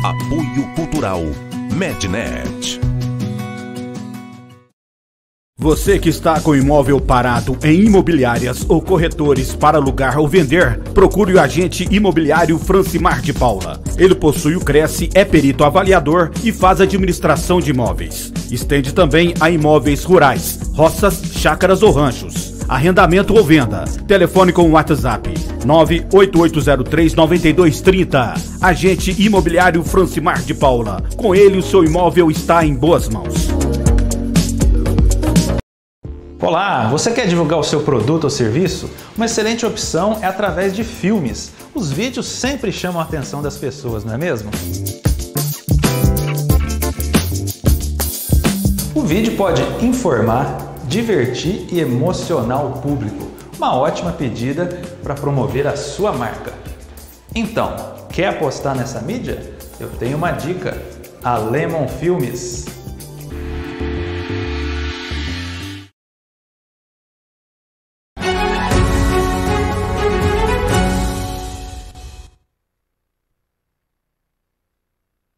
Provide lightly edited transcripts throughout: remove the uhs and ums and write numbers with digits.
Apoio Cultural Mednet. Você que está com imóvel parado em imobiliárias ou corretores para alugar ou vender, procure o agente imobiliário Francimar de Paula. Ele possui o Cresce, é perito avaliador e faz administração de imóveis. Estende também a imóveis rurais, roças, chácaras ou ranchos. Arrendamento ou venda. Telefone com o WhatsApp 98803-9230. Agente imobiliário Francimar de Paula. Com ele o seu imóvel está em boas mãos. Olá, você quer divulgar o seu produto ou serviço? Uma excelente opção é através de filmes. Os vídeos sempre chamam a atenção das pessoas, não é mesmo? O vídeo pode informar, divertir e emocionar o público. Uma ótima pedida para promover a sua marca. Então, quer apostar nessa mídia? Eu tenho uma dica: a Lemon Filmes.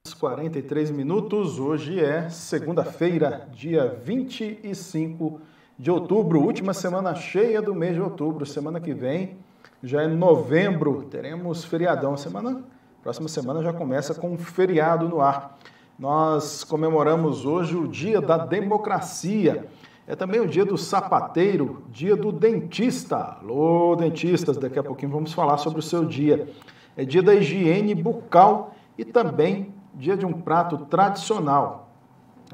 Às 43 minutos, hoje é segunda-feira, dia 25 de outubro, última semana cheia do mês de outubro. Semana que vem já é novembro, teremos feriadão. Próxima semana já começa com um feriado no ar. Nós comemoramos hoje o Dia da Democracia. É também o dia do sapateiro, dia do dentista. Alô, dentistas, daqui a pouquinho vamos falar sobre o seu dia. É dia da higiene bucal e também dia de um prato tradicional.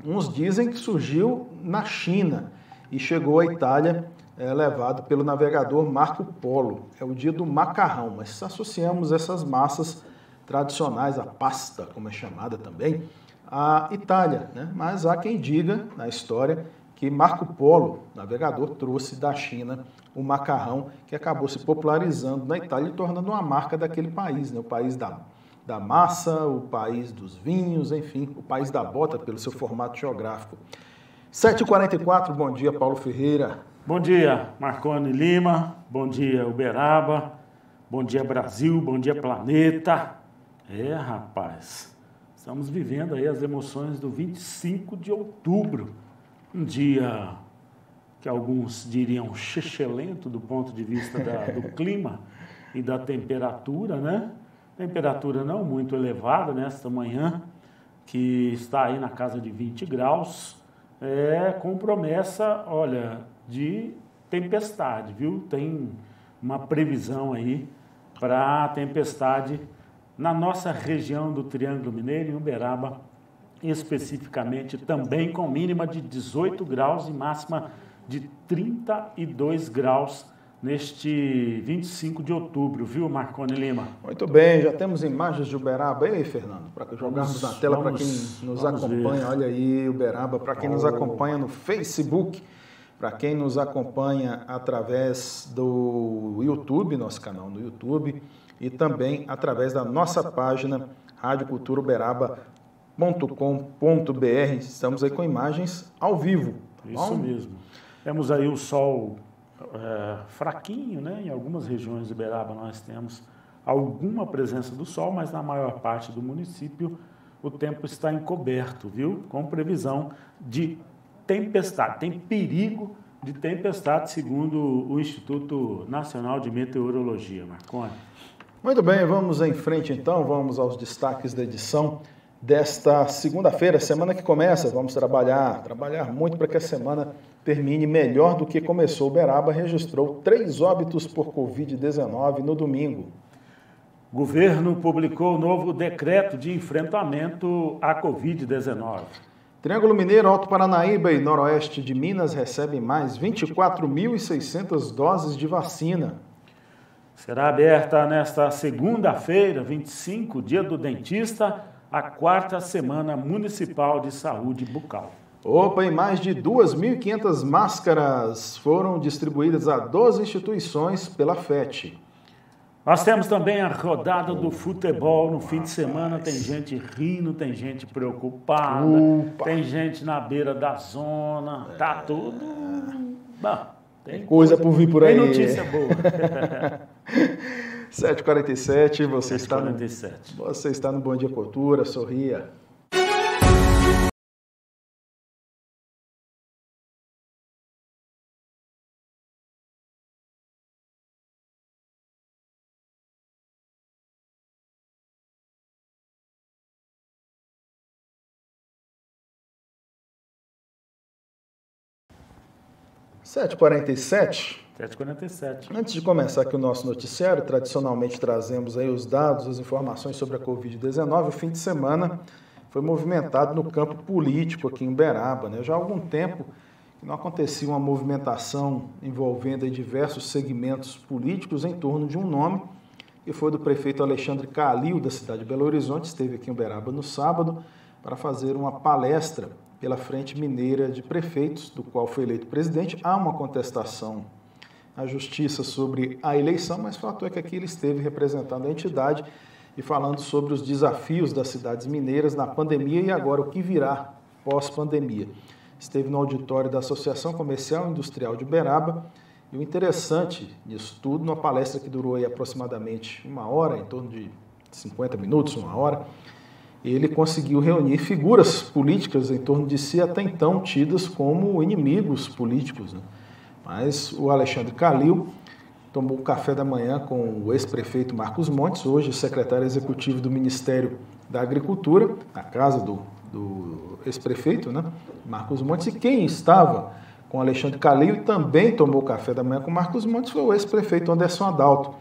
Uns dizem que surgiu na China e chegou à Itália, levado pelo navegador Marco Polo. É o dia do macarrão, mas associamos essas massas tradicionais, a pasta, como é chamada também, à Itália, né? Mas há quem diga, na história, que Marco Polo, navegador, trouxe da China o macarrão, que acabou se popularizando na Itália e tornando uma marca daquele país, né? O país da massa, o país dos vinhos, enfim, o país da bota, pelo seu formato geográfico. 7h44, bom dia, Paulo Ferreira. Bom dia, Marconi Lima, bom dia, Uberaba, bom dia, Brasil, bom dia, planeta. Rapaz, estamos vivendo aí as emoções do 25 de outubro, um dia que alguns diriam excelente do ponto de vista do clima e da temperatura, né? Temperatura não muito elevada nesta manhã, que está aí na casa de 20 graus, com promessa, olha, de tempestade, viu? Tem uma previsão aí para tempestade na nossa região do Triângulo Mineiro, em Uberaba, especificamente, também com mínima de 18 graus e máxima de 32 graus neste 25 de outubro, viu, Marconi Lima? Muito bem, já temos imagens de Uberaba aí, Fernando, para jogarmos na tela para quem nos acompanha. Ver. Olha aí, Uberaba, para quem nos acompanha no Facebook, para quem nos acompanha através do YouTube, nosso canal no YouTube, e também através da nossa página radioculturauberaba.com.br. Estamos aí com imagens ao vivo. Tá Isso bom? mesmo. Temos aí o sol fraquinho, né? Em algumas regiões de Uberaba nós temos alguma presença do sol, mas na maior parte do município o tempo está encoberto, viu? Com previsão de tempestade. Tem perigo de tempestade, segundo o Instituto Nacional de Meteorologia, Marconi. Muito bem, vamos em frente então, vamos aos destaques da edição desta segunda-feira, semana que começa. Vamos trabalhar muito para que a semana termine melhor do que começou. Uberaba registrou 3 óbitos por Covid-19 no domingo. O governo publicou novo decreto de enfrentamento à Covid-19. Triângulo Mineiro, Alto Paranaíba e Noroeste de Minas recebem mais 24.600 doses de vacina. Será aberta nesta segunda-feira, 25, dia do dentista, a 4ª Semana Municipal de Saúde Bucal. Opa, e mais de 2.500 máscaras foram distribuídas a 12 instituições pela FET. Nós temos também a rodada do futebol no fim de semana. Tem gente rindo, tem gente preocupada, tem gente na beira da zona. Tá tudo... Bom, tem coisa por vir por aí. Tem notícia boa. 7h47, você está no Bom Dia Cultura, sorria. (7h47). 7h47. Antes de começar aqui o nosso noticiário, tradicionalmente trazemos aí os dados, as informações sobre a Covid-19. O fim de semana foi movimentado no campo político aqui em Uberaba, né? Já há algum tempo que não acontecia uma movimentação envolvendo aí diversos segmentos políticos em torno de um nome, que foi do prefeito Alexandre Calil, da cidade de Belo Horizonte. Esteve aqui em Uberaba no sábado para fazer uma palestra pela Frente Mineira de Prefeitos, do qual foi eleito presidente. Há uma contestação à Justiça sobre a eleição, mas o fato é que aqui ele esteve representando a entidade e falando sobre os desafios das cidades mineiras na pandemia e agora o que virá pós-pandemia. Esteve no auditório da Associação Comercial e Industrial de Uberaba e o interessante nisso tudo, numa palestra que durou aí aproximadamente 1 hora, em torno de 50 minutos, 1 hora, ele conseguiu reunir figuras políticas em torno de si até então tidas como inimigos políticos, né? Mas o Alexandre Calil tomou café da manhã com o ex-prefeito Marcos Montes, hoje secretário executivo do Ministério da Agricultura, na casa do ex-prefeito, né, Marcos Montes. E quem estava com o Alexandre Calil e também tomou café da manhã com Marcos Montes foi o ex-prefeito Anderson Adalto.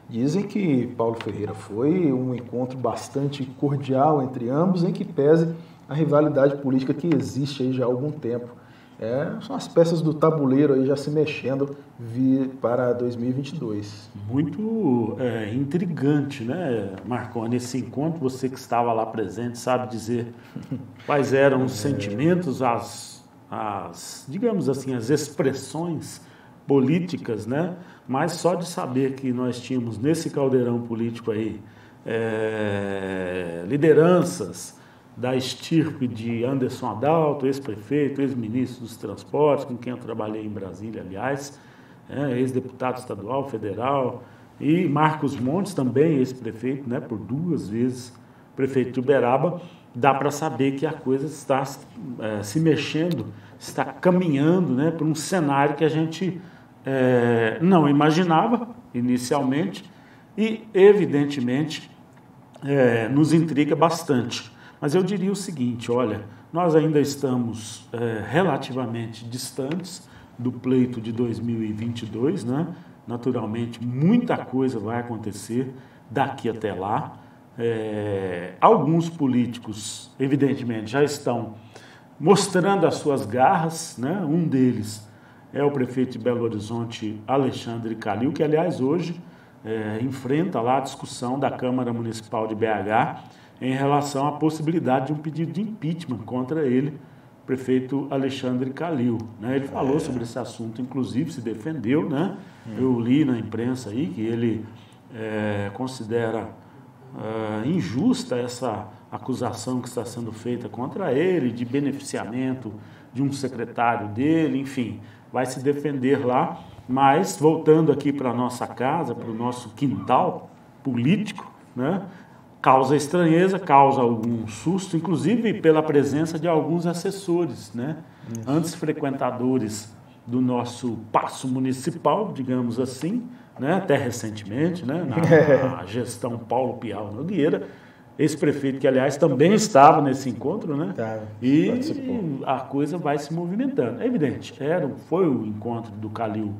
Dizem que Paulo Ferreira foi um encontro bastante cordial entre ambos, em que pese a rivalidade política que existe aí já há algum tempo. São as peças do tabuleiro aí já se mexendo para 2022. Muito intrigante, né, Marconi? Esse encontro, você que estava lá presente, sabe dizer quais eram os sentimentos, digamos assim, as expressões políticas, né? Mas só de saber que nós tínhamos nesse caldeirão político aí lideranças da estirpe de Anderson Adalto, ex-prefeito, ex-ministro dos Transportes, com quem eu trabalhei em Brasília, aliás, ex-deputado estadual, federal, e Marcos Montes, também ex-prefeito, né, por 2 vezes prefeito de Uberaba. Dá para saber que a coisa está se mexendo, está caminhando, né, para um cenário que a gente não imaginava inicialmente e, evidentemente, nos intriga bastante. Mas eu diria o seguinte, olha, nós ainda estamos relativamente distantes do pleito de 2022, né? Naturalmente, muita coisa vai acontecer daqui até lá. Alguns políticos, evidentemente, já estão mostrando as suas garras, né? Um deles é o prefeito de Belo Horizonte, Alexandre Calil, que, aliás, hoje enfrenta lá a discussão da Câmara Municipal de BH em relação à possibilidade de um pedido de impeachment contra ele, prefeito Alexandre Calil, né? Ele falou sobre esse assunto, inclusive se defendeu, né? Eu li na imprensa aí que ele considera injusta essa acusação que está sendo feita contra ele, de beneficiamento de um secretário dele, enfim, vai se defender lá. Mas, voltando aqui para a nossa casa, para o nosso quintal político, né? Causa estranheza, causa algum susto, inclusive pela presença de alguns assessores, né? Antes frequentadores do nosso paço municipal, digamos assim, né? Até recentemente, né? Na gestão Paulo Piau Nogueira, ex-prefeito que, aliás, também estava nesse encontro, né? E a coisa vai se movimentando. É evidente, foi o encontro do Calil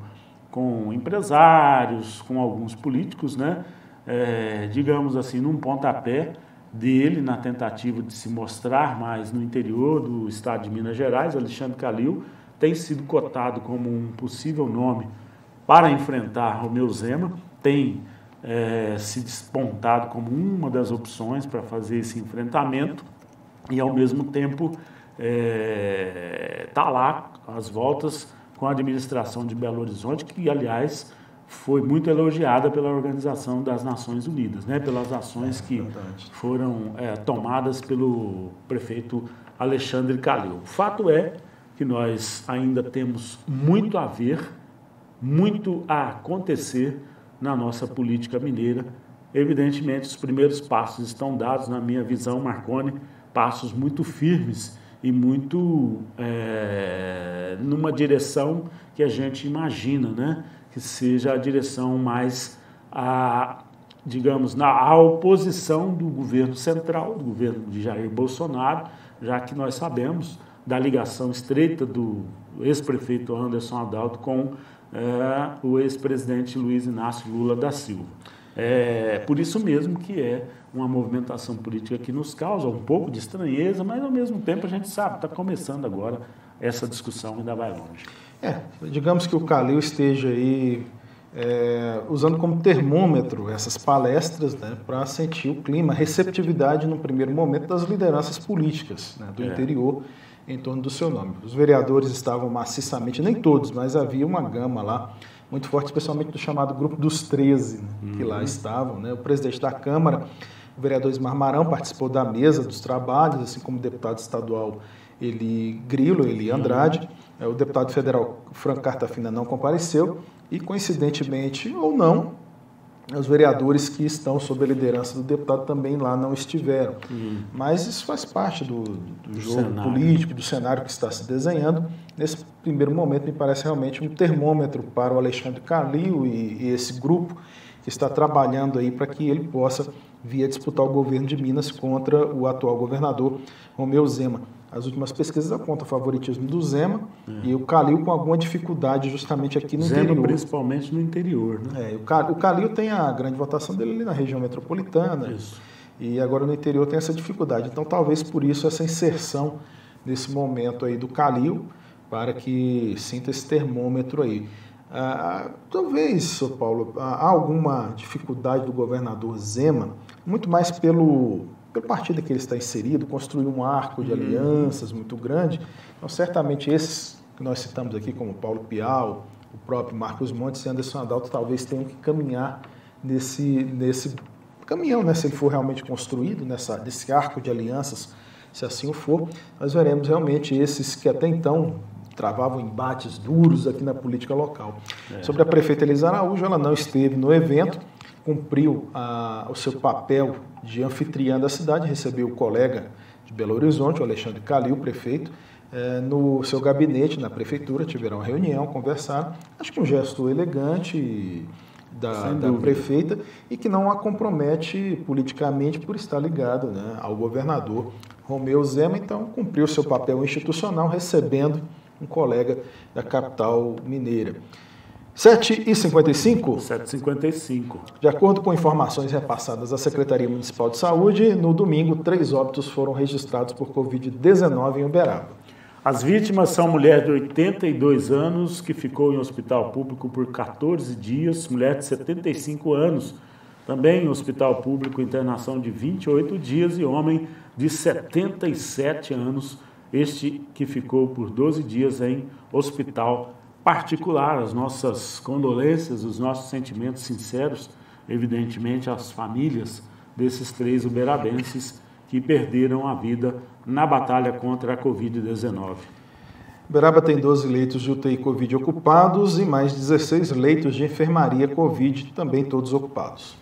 com empresários, com alguns políticos, né? Digamos assim, num pontapé dele, na tentativa de se mostrar mais no interior do estado de Minas Gerais. Alexandre Calil tem sido cotado como um possível nome para enfrentar Romeu Zema, tem se despontado como uma das opções para fazer esse enfrentamento e, ao mesmo tempo, está lá às voltas com a administração de Belo Horizonte, que, aliás, foi muito elogiada pela Organização das Nações Unidas, né? Pelas ações que foram tomadas pelo prefeito Alexandre Calil. O fato é que nós ainda temos muito a ver, muito a acontecer na nossa política mineira. Evidentemente, os primeiros passos estão dados, na minha visão, Marconi, passos muito firmes e muito numa direção que a gente imagina, né? Que seja a direção mais, digamos, à oposição do governo central, do governo de Jair Bolsonaro, já que nós sabemos da ligação estreita do ex-prefeito Anderson Adalto com o ex-presidente Luiz Inácio Lula da Silva. Por isso mesmo que é uma movimentação política que nos causa um pouco de estranheza, mas ao mesmo tempo a gente sabe, está começando agora, essa discussão ainda vai longe. Digamos que o Calil esteja aí usando como termômetro essas palestras, né, para sentir o clima, a receptividade no primeiro momento das lideranças políticas, né, do interior em torno do seu nome. Os vereadores estavam maciçamente, nem todos, mas havia uma gama lá muito forte, especialmente do chamado Grupo dos 13, né, que lá estavam, né? O presidente da Câmara, o vereador Ismar Marão, participou da mesa dos trabalhos, assim como o deputado estadual Eli Andrade. O deputado federal Franco Cartafina não compareceu e, coincidentemente ou não, os vereadores que estão sob a liderança do deputado também lá não estiveram. Mas isso faz parte do jogo político, do cenário que está se desenhando. Nesse primeiro momento, me parece realmente um termômetro para o Alexandre Calil e esse grupo que está trabalhando aí para que ele possa vir a disputar o governo de Minas contra o atual governador Romeu Zema. As últimas pesquisas apontam o favoritismo do Zema e o Calil com alguma dificuldade justamente aqui no interior. Principalmente no interior, né? O Calil tem a grande votação dele ali na região metropolitana. Isso. E agora no interior tem essa dificuldade. Então talvez por isso essa inserção nesse momento aí do Calil, para que sinta esse termômetro aí. Talvez, Sr. Paulo, há alguma dificuldade do governador Zema, muito mais pelo partido que ele está inserido, construir um arco de alianças muito grande. Então, certamente esses que nós citamos aqui, como Paulo Pial, o próprio Marcos Montes e Anderson Adalto, talvez tenham que caminhar nesse caminhão, né? Se ele for realmente construído, desse arco de alianças, se assim o for, nós veremos realmente esses que até então travavam embates duros aqui na política local. Sobre a prefeita Elisa Araújo, ela não esteve no evento, cumpriu o seu papel de anfitriã da cidade, recebeu o colega de Belo Horizonte, o Alexandre Calil, prefeito, no seu gabinete na prefeitura, tiveram uma reunião, conversaram, acho que um gesto elegante da prefeita e que não a compromete politicamente por estar ligado, né, ao governador Romeu Zema. Então cumpriu o seu papel institucional recebendo um colega da capital mineira. 7h55? 7h55. De acordo com informações repassadas à Secretaria Municipal de Saúde, no domingo, 3 óbitos foram registrados por Covid-19 em Uberaba. As vítimas são mulher de 82 anos, que ficou em hospital público por 14 dias, mulher de 75 anos, também em hospital público, internação de 28 dias, e homem de 77 anos, este que ficou por 12 dias em hospital particular. As nossas condolências, os nossos sentimentos sinceros, evidentemente, às famílias desses 3 uberabenses que perderam a vida na batalha contra a Covid-19. Uberaba tem 12 leitos de UTI Covid ocupados e mais 16 leitos de enfermaria Covid, também todos ocupados.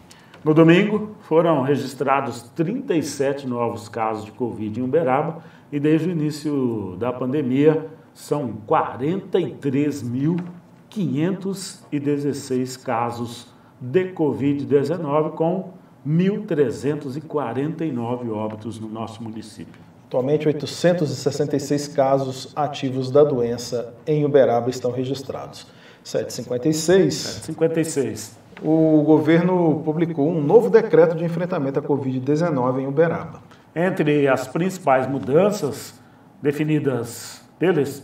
No domingo, foram registrados 37 novos casos de Covid em Uberaba e desde o início da pandemia são 43.516 casos de Covid-19 com 1.349 óbitos no nosso município. Atualmente, 866 casos ativos da doença em Uberaba estão registrados. 7h56. O governo publicou um novo decreto de enfrentamento à Covid-19 em Uberaba. Entre as principais mudanças definidas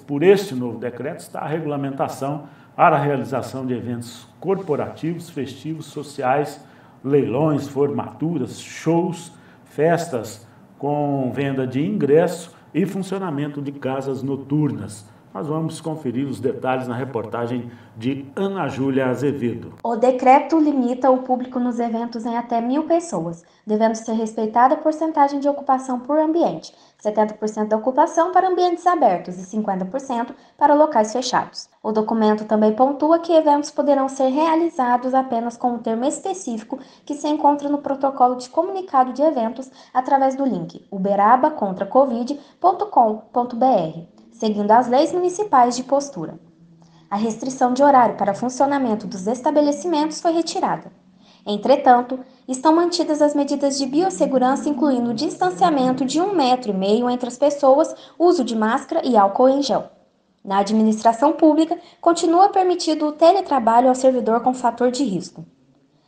por este novo decreto está a regulamentação para a realização de eventos corporativos, festivos, sociais, leilões, formaturas, shows, festas com venda de ingresso e funcionamento de casas noturnas, Nós vamos conferir os detalhes na reportagem de Ana Júlia Azevedo. O decreto limita o público nos eventos em até 1.000 pessoas, devendo ser respeitada a porcentagem de ocupação por ambiente, 70% da ocupação para ambientes abertos e 50% para locais fechados. O documento também pontua que eventos poderão ser realizados apenas com um termo específico que se encontra no protocolo de comunicado de eventos através do link uberabacontracovid.com.br, seguindo as leis municipais de postura. A restrição de horário para funcionamento dos estabelecimentos foi retirada. Entretanto, estão mantidas as medidas de biossegurança, incluindo o distanciamento de 1,5 metro entre as pessoas, uso de máscara e álcool em gel. Na administração pública, continua permitido o teletrabalho ao servidor com fator de risco.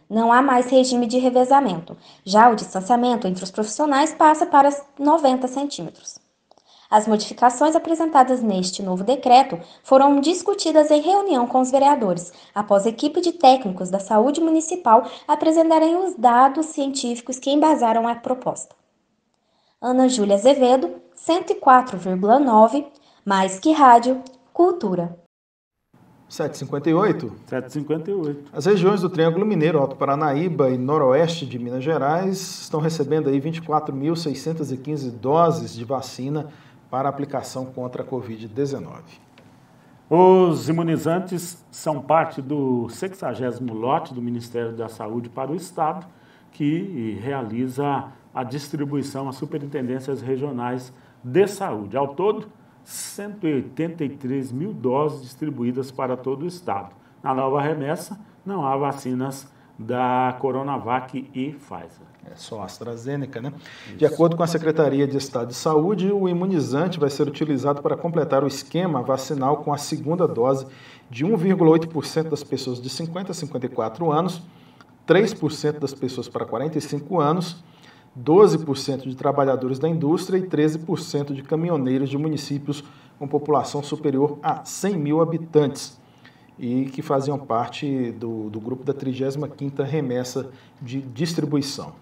Não há mais regime de revezamento. Já o distanciamento entre os profissionais passa para 90 centímetros. As modificações apresentadas neste novo decreto foram discutidas em reunião com os vereadores, após a equipe de técnicos da saúde municipal apresentarem os dados científicos que embasaram a proposta. Ana Júlia Azevedo, 104,9, mais que rádio, cultura. 7h58. 7h58. As regiões do Triângulo Mineiro, Alto Paranaíba e Noroeste de Minas Gerais estão recebendo aí 24.615 doses de vacina para aplicação contra a Covid-19. Os imunizantes são parte do 60º lote do Ministério da Saúde para o Estado, que realiza a distribuição às superintendências regionais de saúde. Ao todo, 183 mil doses distribuídas para todo o Estado. Na nova remessa, não há vacinas da Coronavac e Pfizer. É só a AstraZeneca, né? Isso. De acordo com a Secretaria de Estado de Saúde, o imunizante vai ser utilizado para completar o esquema vacinal com a segunda dose de 1,8% das pessoas de 50 a 54 anos, 3% das pessoas para 45 anos, 12% de trabalhadores da indústria e 13% de caminhoneiros de municípios com população superior a 100 mil habitantes e que faziam parte do grupo da 35ª remessa de distribuição.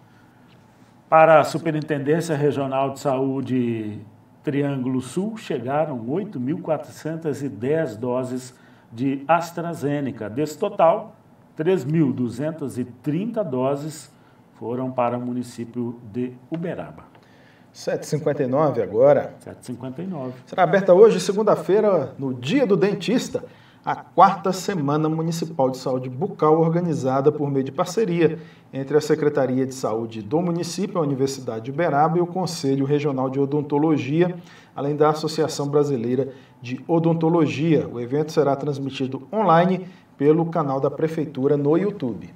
Para a Superintendência Regional de Saúde Triângulo Sul, chegaram 8.410 doses de AstraZeneca. Desse total, 3.230 doses foram para o município de Uberaba. 7h59 agora. 7h59. Será aberta hoje, segunda-feira, no Dia do Dentista, a 4ª Semana Municipal de Saúde Bucal, organizada por meio de parceria entre a Secretaria de Saúde do município, a Universidade de Uberaba e o Conselho Regional de Odontologia, além da Associação Brasileira de Odontologia. O evento será transmitido online pelo canal da Prefeitura no YouTube.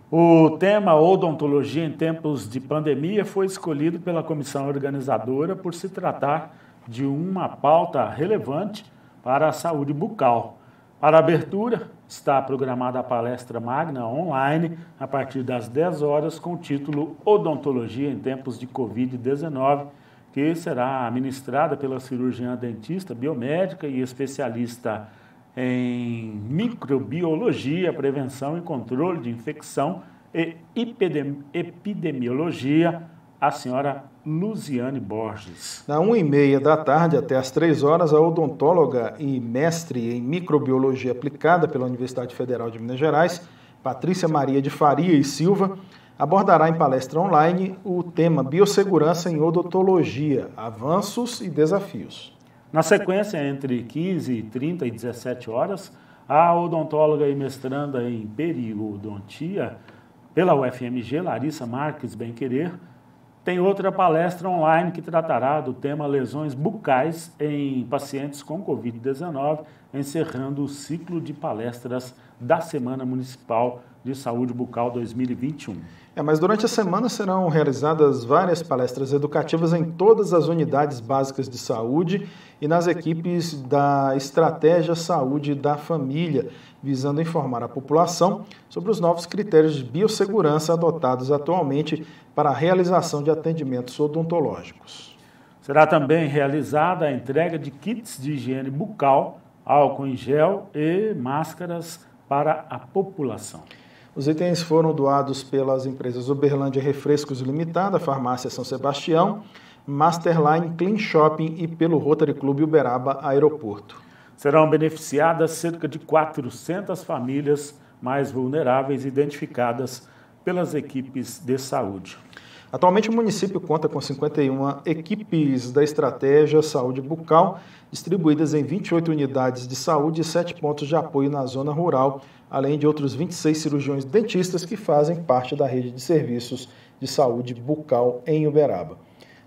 O tema odontologia em tempos de pandemia foi escolhido pela comissão organizadora por se tratar de uma pauta relevante para a saúde bucal. Para a abertura, está programada a palestra magna online a partir das 10 horas com o título Odontologia em tempos de Covid-19, que será ministrada pela cirurgiã dentista, biomédica e especialista em microbiologia, prevenção e controle de infecção e epidemiologia, a senhora Luziane Borges. Na 1h30 da tarde até às 3 horas, a odontóloga e mestre em microbiologia aplicada pela Universidade Federal de Minas Gerais, Patrícia Maria de Faria e Silva, abordará em palestra online o tema Biossegurança em Odontologia, Avanços e Desafios. Na sequência, entre 15h30 e 17 horas, a odontóloga e mestranda em periodontia pela UFMG, Larissa Marques Bem-Querer, tem outra palestra online que tratará do tema lesões bucais em pacientes com Covid-19, encerrando o ciclo de palestras da Semana Municipal de Saúde Bucal 2021. Mas durante a semana serão realizadas várias palestras educativas em todas as unidades básicas de saúde e nas equipes da Estratégia Saúde da Família, visando informar a população sobre os novos critérios de biossegurança adotados atualmente para a realização de atendimentos odontológicos. Será também realizada a entrega de kits de higiene bucal, álcool em gel e máscaras para a população. Os itens foram doados pelas empresas Uberlândia Refrescos Limitada, Farmácia São Sebastião, Masterline Clean Shopping e pelo Rotary Clube Uberaba Aeroporto. Serão beneficiadas cerca de 400 famílias mais vulneráveis identificadas pelas equipes de saúde. Atualmente o município conta com 51 equipes da estratégia Saúde Bucal, distribuídas em 28 unidades de saúde e 7 pontos de apoio na zona rural, além de outros 26 cirurgiões dentistas que fazem parte da rede de serviços de saúde bucal em Uberaba.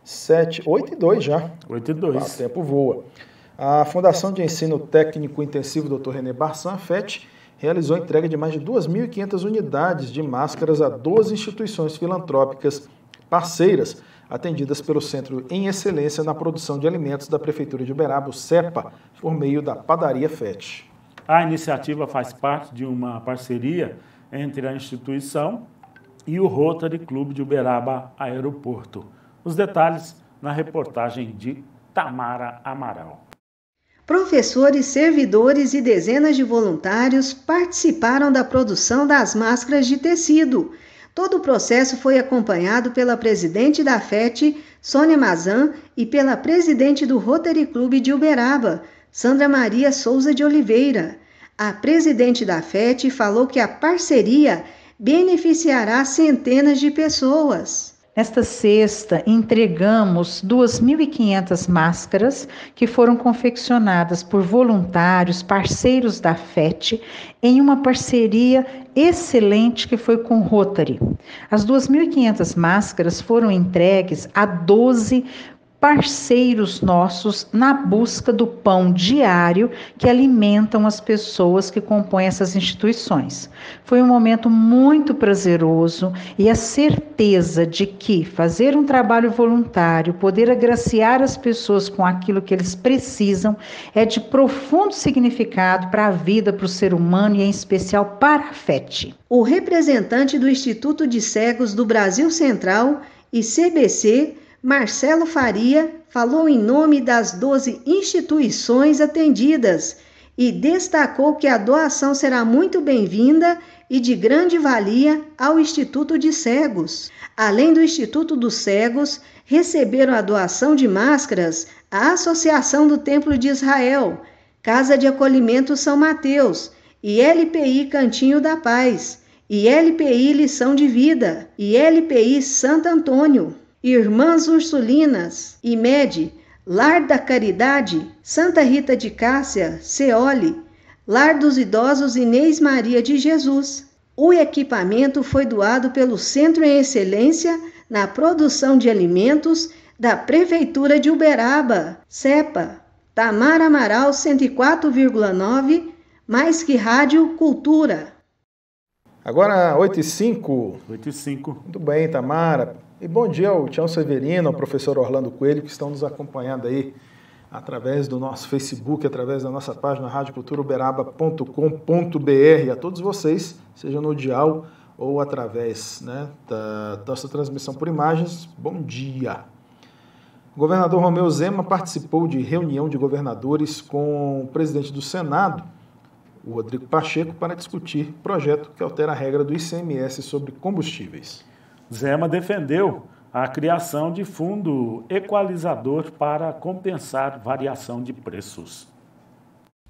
8:02 já. 8:02. O tempo voa. A Fundação de Ensino Técnico Intensivo Dr. René Barçan, FET, realizou a entrega de mais de 2.500 unidades de máscaras a 12 instituições filantrópicas parceiras, atendidas pelo Centro em Excelência na Produção de Alimentos da Prefeitura de Uberaba, o CEPA, por meio da Padaria FET. A iniciativa faz parte de uma parceria entre a instituição e o Rotary Clube de Uberaba Aeroporto. Os detalhes na reportagem de Tamara Amaral. Professores, servidores e dezenas de voluntários participaram da produção das máscaras de tecido. Todo o processo foi acompanhado pela presidente da FET, Sônia Mazan, e pela presidente do Rotary Clube de Uberaba, Sandra Maria Souza de Oliveira. A presidente da FET falou que a parceria beneficiará centenas de pessoas. Nesta sexta, entregamos 2.500 máscaras que foram confeccionadas por voluntários, parceiros da FET, em uma parceria excelente que foi com o Rotary. As 2.500 máscaras foram entregues a 12 parceiros nossos na busca do pão diário que alimentam as pessoas que compõem essas instituições. Foi um momento muito prazeroso e a certeza de que fazer um trabalho voluntário, poder agraciar as pessoas com aquilo que eles precisam, é de profundo significado para a vida, para o ser humano e em especial para a FET. O representante do Instituto de Cegos do Brasil Central e CBC, Marcelo Faria, falou em nome das 12 instituições atendidas e destacou que a doação será muito bem-vinda e de grande valia ao Instituto de Cegos. Além do Instituto dos Cegos, receberam a doação de máscaras a Associação do Templo de Israel, Casa de Acolhimento São Mateus, ILPI Cantinho da Paz, ILPI Lição de Vida, ILPI Santo Antônio, Irmãs Ursulinas, IMED, Lar da Caridade, Santa Rita de Cássia, Ceole, Lar dos Idosos Inês Maria de Jesus. O equipamento foi doado pelo Centro em Excelência na Produção de Alimentos da Prefeitura de Uberaba, CEPA. Tamara Amaral, 104,9, mais que Rádio Cultura. Agora, 8:05. 8:05. Muito bem, Tamara. E bom dia ao Tião Severino, ao professor Orlando Coelho, que estão nos acompanhando aí através do nosso Facebook, através da nossa página radioculturauberaba.com.br. A todos vocês, seja no dial ou através da nossa transmissão por imagens, bom dia. O governador Romeu Zema participou de reunião de governadores com o presidente do Senado, o Rodrigo Pacheco, para discutir projeto que altera a regra do ICMS sobre combustíveis. Zema defendeu a criação de fundo equalizador para compensar variação de preços.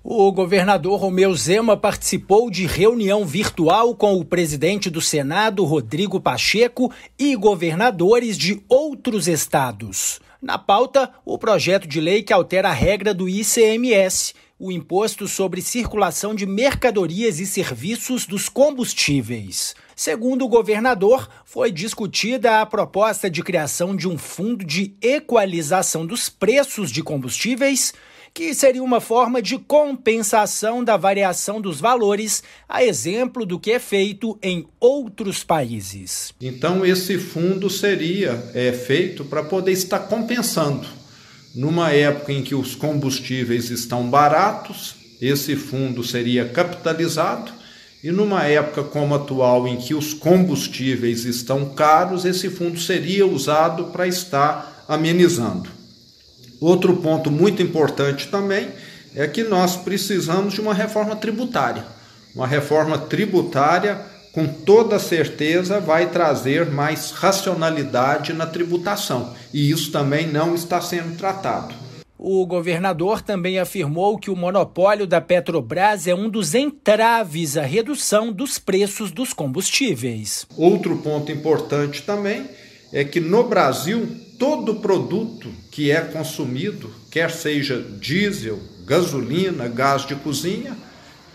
O governador Romeu Zema participou de reunião virtual com o presidente do Senado, Rodrigo Pacheco, e governadores de outros estados. Na pauta, o projeto de lei que altera a regra do ICMS, o Imposto sobre Circulação de Mercadorias e Serviços dos Combustíveis. Segundo o governador, foi discutida a proposta de criação de um fundo de equalização dos preços de combustíveis, que seria uma forma de compensação da variação dos valores, a exemplo do que é feito em outros países. Então, esse fundo seria feito para poder estar compensando. Numa época em que os combustíveis estão baratos, esse fundo seria capitalizado, e numa época como a atual, em que os combustíveis estão caros, esse fundo seria usado para estar amenizando. Outro ponto muito importante também é que nós precisamos de uma reforma tributária. Uma reforma tributária, com toda certeza, vai trazer mais racionalidade na tributação, e isso também não está sendo tratado. O governador também afirmou que o monopólio da Petrobras é um dos entraves à redução dos preços dos combustíveis. Outro ponto importante também é que no Brasil todo produto que é consumido, quer seja diesel, gasolina, gás de cozinha,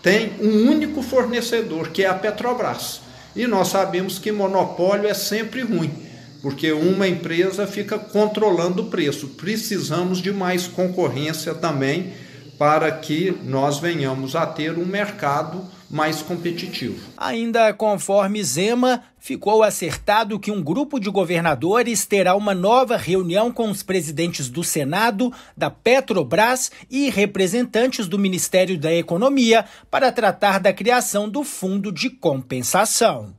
tem um único fornecedor, que é a Petrobras. E nós sabemos que monopólio é sempre ruim, porque uma empresa fica controlando o preço. Precisamos de mais concorrência também para que nós venhamos a ter um mercado mais competitivo. Ainda conforme Zema, ficou acertado que um grupo de governadores terá uma nova reunião com os presidentes do Senado, da Petrobras e representantes do Ministério da Economia para tratar da criação do Fundo de Compensação.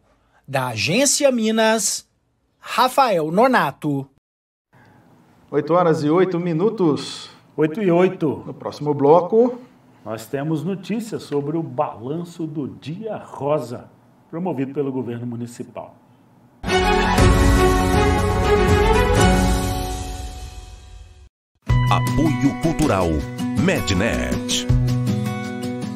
Da Agência Minas, Rafael Nonato. 8h08. 8h08. No próximo bloco, nós temos notícias sobre o balanço do Dia Rosa, promovido pelo governo municipal. Apoio Cultural Mednet.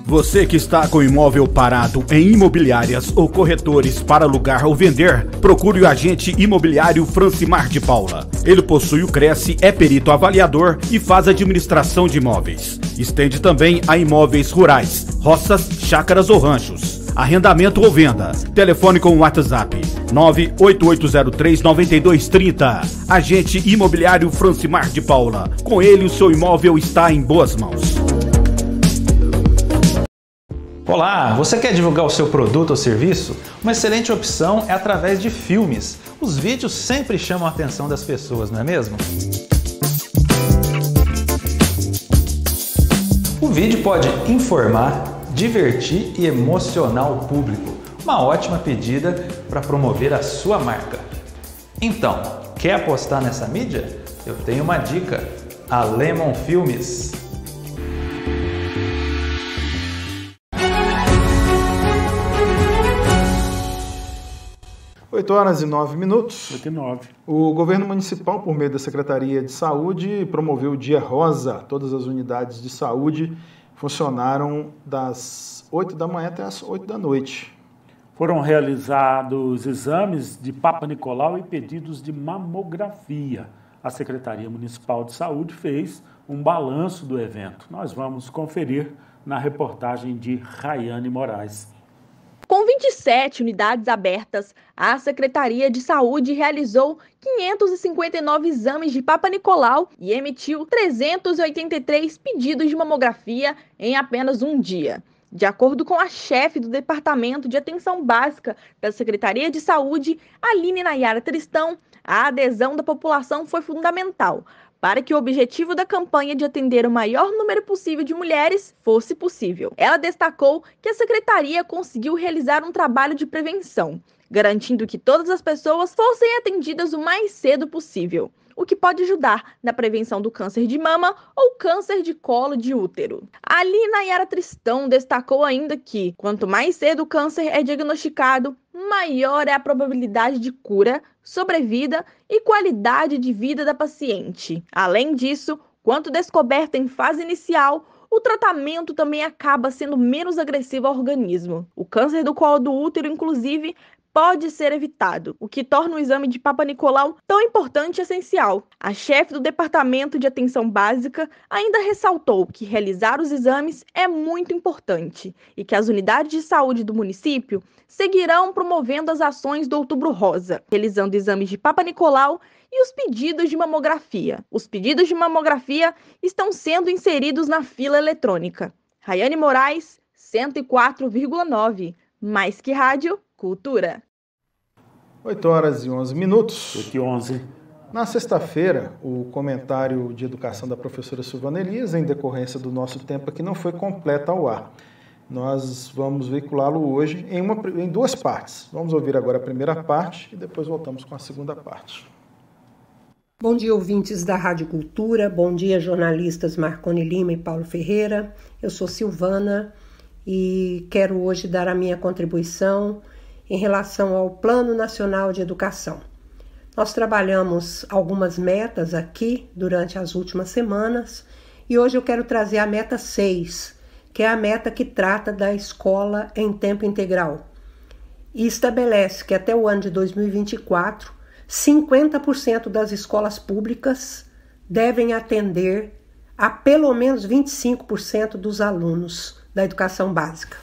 Você que está com imóvel parado em imobiliárias ou corretores para alugar ou vender, procure o agente imobiliário Francimar de Paula. Ele possui o Cresce, é perito avaliador e faz administração de imóveis. Estende também a imóveis rurais, roças, chácaras ou ranchos. Arrendamento ou venda. Telefone com o WhatsApp 98803-9230. Agente imobiliário Francimar de Paula. Com ele o seu imóvel está em boas mãos. Olá, você quer divulgar o seu produto ou serviço? Uma excelente opção é através de filmes. Os vídeos sempre chamam a atenção das pessoas, não é mesmo? O vídeo pode informar, divertir e emocionar o público. Uma ótima pedida para promover a sua marca. Então, quer apostar nessa mídia? Eu tenho uma dica: a Lemon Filmes. 8h09. 8h09. O governo municipal, por meio da Secretaria de Saúde, promoveu o Dia Rosa. Todas as unidades de saúde funcionaram das 8 da manhã até as 8 da noite. Foram realizados exames de Papa Nicolau e pedidos de mamografia. A Secretaria Municipal de Saúde fez um balanço do evento. Nós vamos conferir na reportagem de Rayane Moraes. Com 27 unidades abertas, a Secretaria de Saúde realizou 559 exames de Papa Nicolau e emitiu 383 pedidos de mamografia em apenas um dia. De acordo com a chefe do Departamento de Atenção Básica da Secretaria de Saúde, Aline Nayara Tristão, a adesão da população foi fundamental para que o objetivo da campanha de atender o maior número possível de mulheres fosse possível. Ela destacou que a Secretaria conseguiu realizar um trabalho de prevenção, garantindo que todas as pessoas fossem atendidas o mais cedo possível, o que pode ajudar na prevenção do câncer de mama ou câncer de colo de útero. A Aline Nayara Tristão destacou ainda que, quanto mais cedo o câncer é diagnosticado, maior é a probabilidade de cura, sobrevida e qualidade de vida da paciente. Além disso, quando descoberta em fase inicial, o tratamento também acaba sendo menos agressivo ao organismo. O câncer do colo do útero, inclusive, pode ser evitado, o que torna o exame de Papa Nicolau tão importante e essencial. A chefe do Departamento de Atenção Básica ainda ressaltou que realizar os exames é muito importante e que as unidades de saúde do município seguirão promovendo as ações do Outubro Rosa, realizando exames de Papa Nicolau e os pedidos de mamografia. Os pedidos de mamografia estão sendo inseridos na fila eletrônica. Rayane Moraes, 104,9. Mais que rádio, cultura. 8h11. 8h11. Na sexta-feira, o comentário de educação da professora Silvana Elias, em decorrência do nosso tempo aqui, não foi completo ao ar. Nós vamos veiculá-lo hoje em duas partes. Vamos ouvir agora a primeira parte e depois voltamos com a segunda parte. Bom dia, ouvintes da Rádio Cultura. Bom dia, jornalistas Marconi Lima e Paulo Ferreira. Eu sou Silvana e quero hoje dar a minha contribuição em relação ao Plano Nacional de Educação. Nós trabalhamos algumas metas aqui durante as últimas semanas e hoje eu quero trazer a meta 6, que é a meta que trata da escola em tempo integral e estabelece que até o ano de 2024, 50% das escolas públicas devem atender a pelo menos 25% dos alunos da educação básica.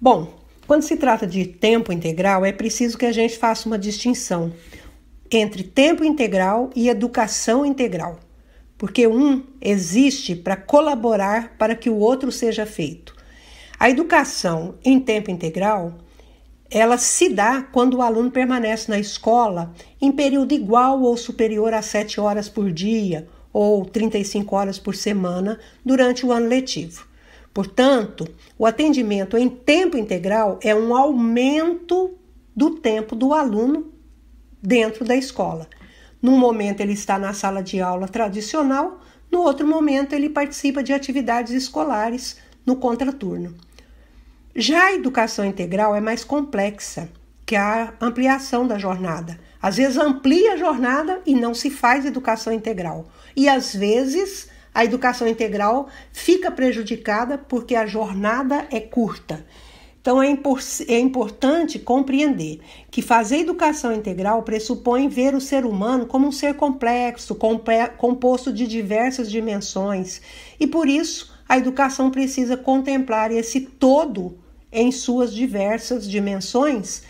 Bom, quando se trata de tempo integral, é preciso que a gente faça uma distinção entre tempo integral e educação integral, porque um existe para colaborar para que o outro seja feito. A educação em tempo integral, ela se dá quando o aluno permanece na escola em período igual ou superior a 7 horas por dia ou 35 horas por semana durante o ano letivo. Portanto, o atendimento em tempo integral é um aumento do tempo do aluno dentro da escola. Num momento ele está na sala de aula tradicional, no outro momento ele participa de atividades escolares no contraturno. Já a educação integral é mais complexa, que a ampliação da jornada. Às vezes amplia a jornada e não se faz educação integral. E às vezes a educação integral fica prejudicada porque a jornada é curta. Então é importante compreender que fazer educação integral pressupõe ver o ser humano como um ser complexo, composto de diversas dimensões. E por isso a educação precisa contemplar esse todo em suas diversas dimensões,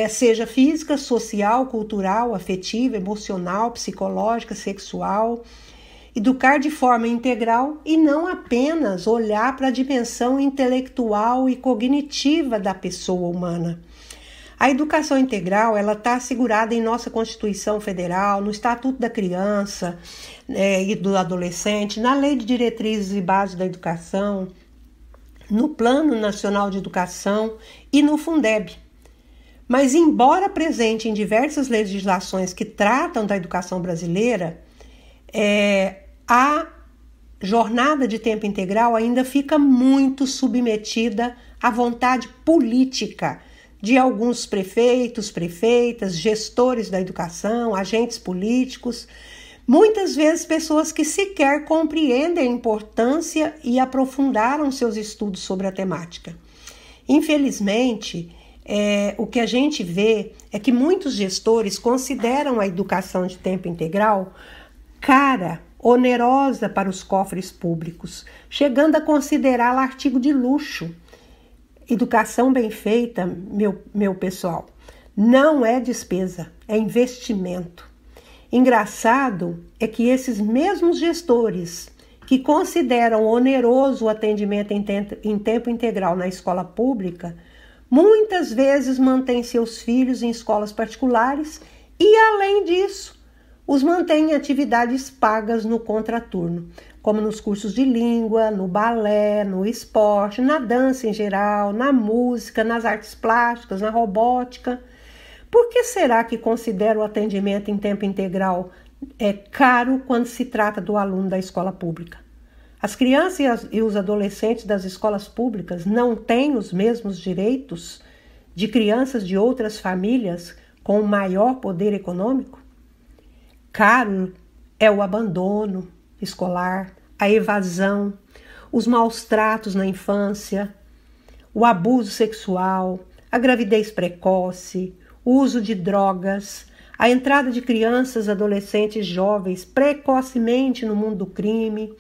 seja física, social, cultural, afetiva, emocional, psicológica, sexual. Educar de forma integral e não apenas olhar para a dimensão intelectual e cognitiva da pessoa humana. A educação integral está assegurada em nossa Constituição Federal, no Estatuto da Criança e do Adolescente, na Lei de Diretrizes e Bases da Educação, no Plano Nacional de Educação e no Fundeb. Mas, embora presente em diversas legislações que tratam da educação brasileira, a jornada de tempo integral ainda fica muito submetida à vontade política de alguns prefeitos, prefeitas, gestores da educação, agentes políticos, muitas vezes pessoas que sequer compreendem a importância e aprofundaram seus estudos sobre a temática. Infelizmente, o que a gente vê é que muitos gestores consideram a educação de tempo integral cara, onerosa para os cofres públicos, chegando a considerá-la artigo de luxo. Educação bem feita, meu pessoal, não é despesa, é investimento. Engraçado é que esses mesmos gestores que consideram oneroso o atendimento em tempo integral na escola pública, muitas vezes mantêm seus filhos em escolas particulares e, além disso, os mantêm em atividades pagas no contraturno, como nos cursos de língua, no balé, no esporte, na dança em geral, na música, nas artes plásticas, na robótica. Por que será que considera o atendimento em tempo integral caro quando se trata do aluno da escola pública? As crianças e os adolescentes das escolas públicas não têm os mesmos direitos de crianças de outras famílias com maior poder econômico? Caro é o abandono escolar, a evasão, os maus tratos na infância, o abuso sexual, a gravidez precoce, o uso de drogas, a entrada de crianças, adolescentes, jovens precocemente no mundo do crime,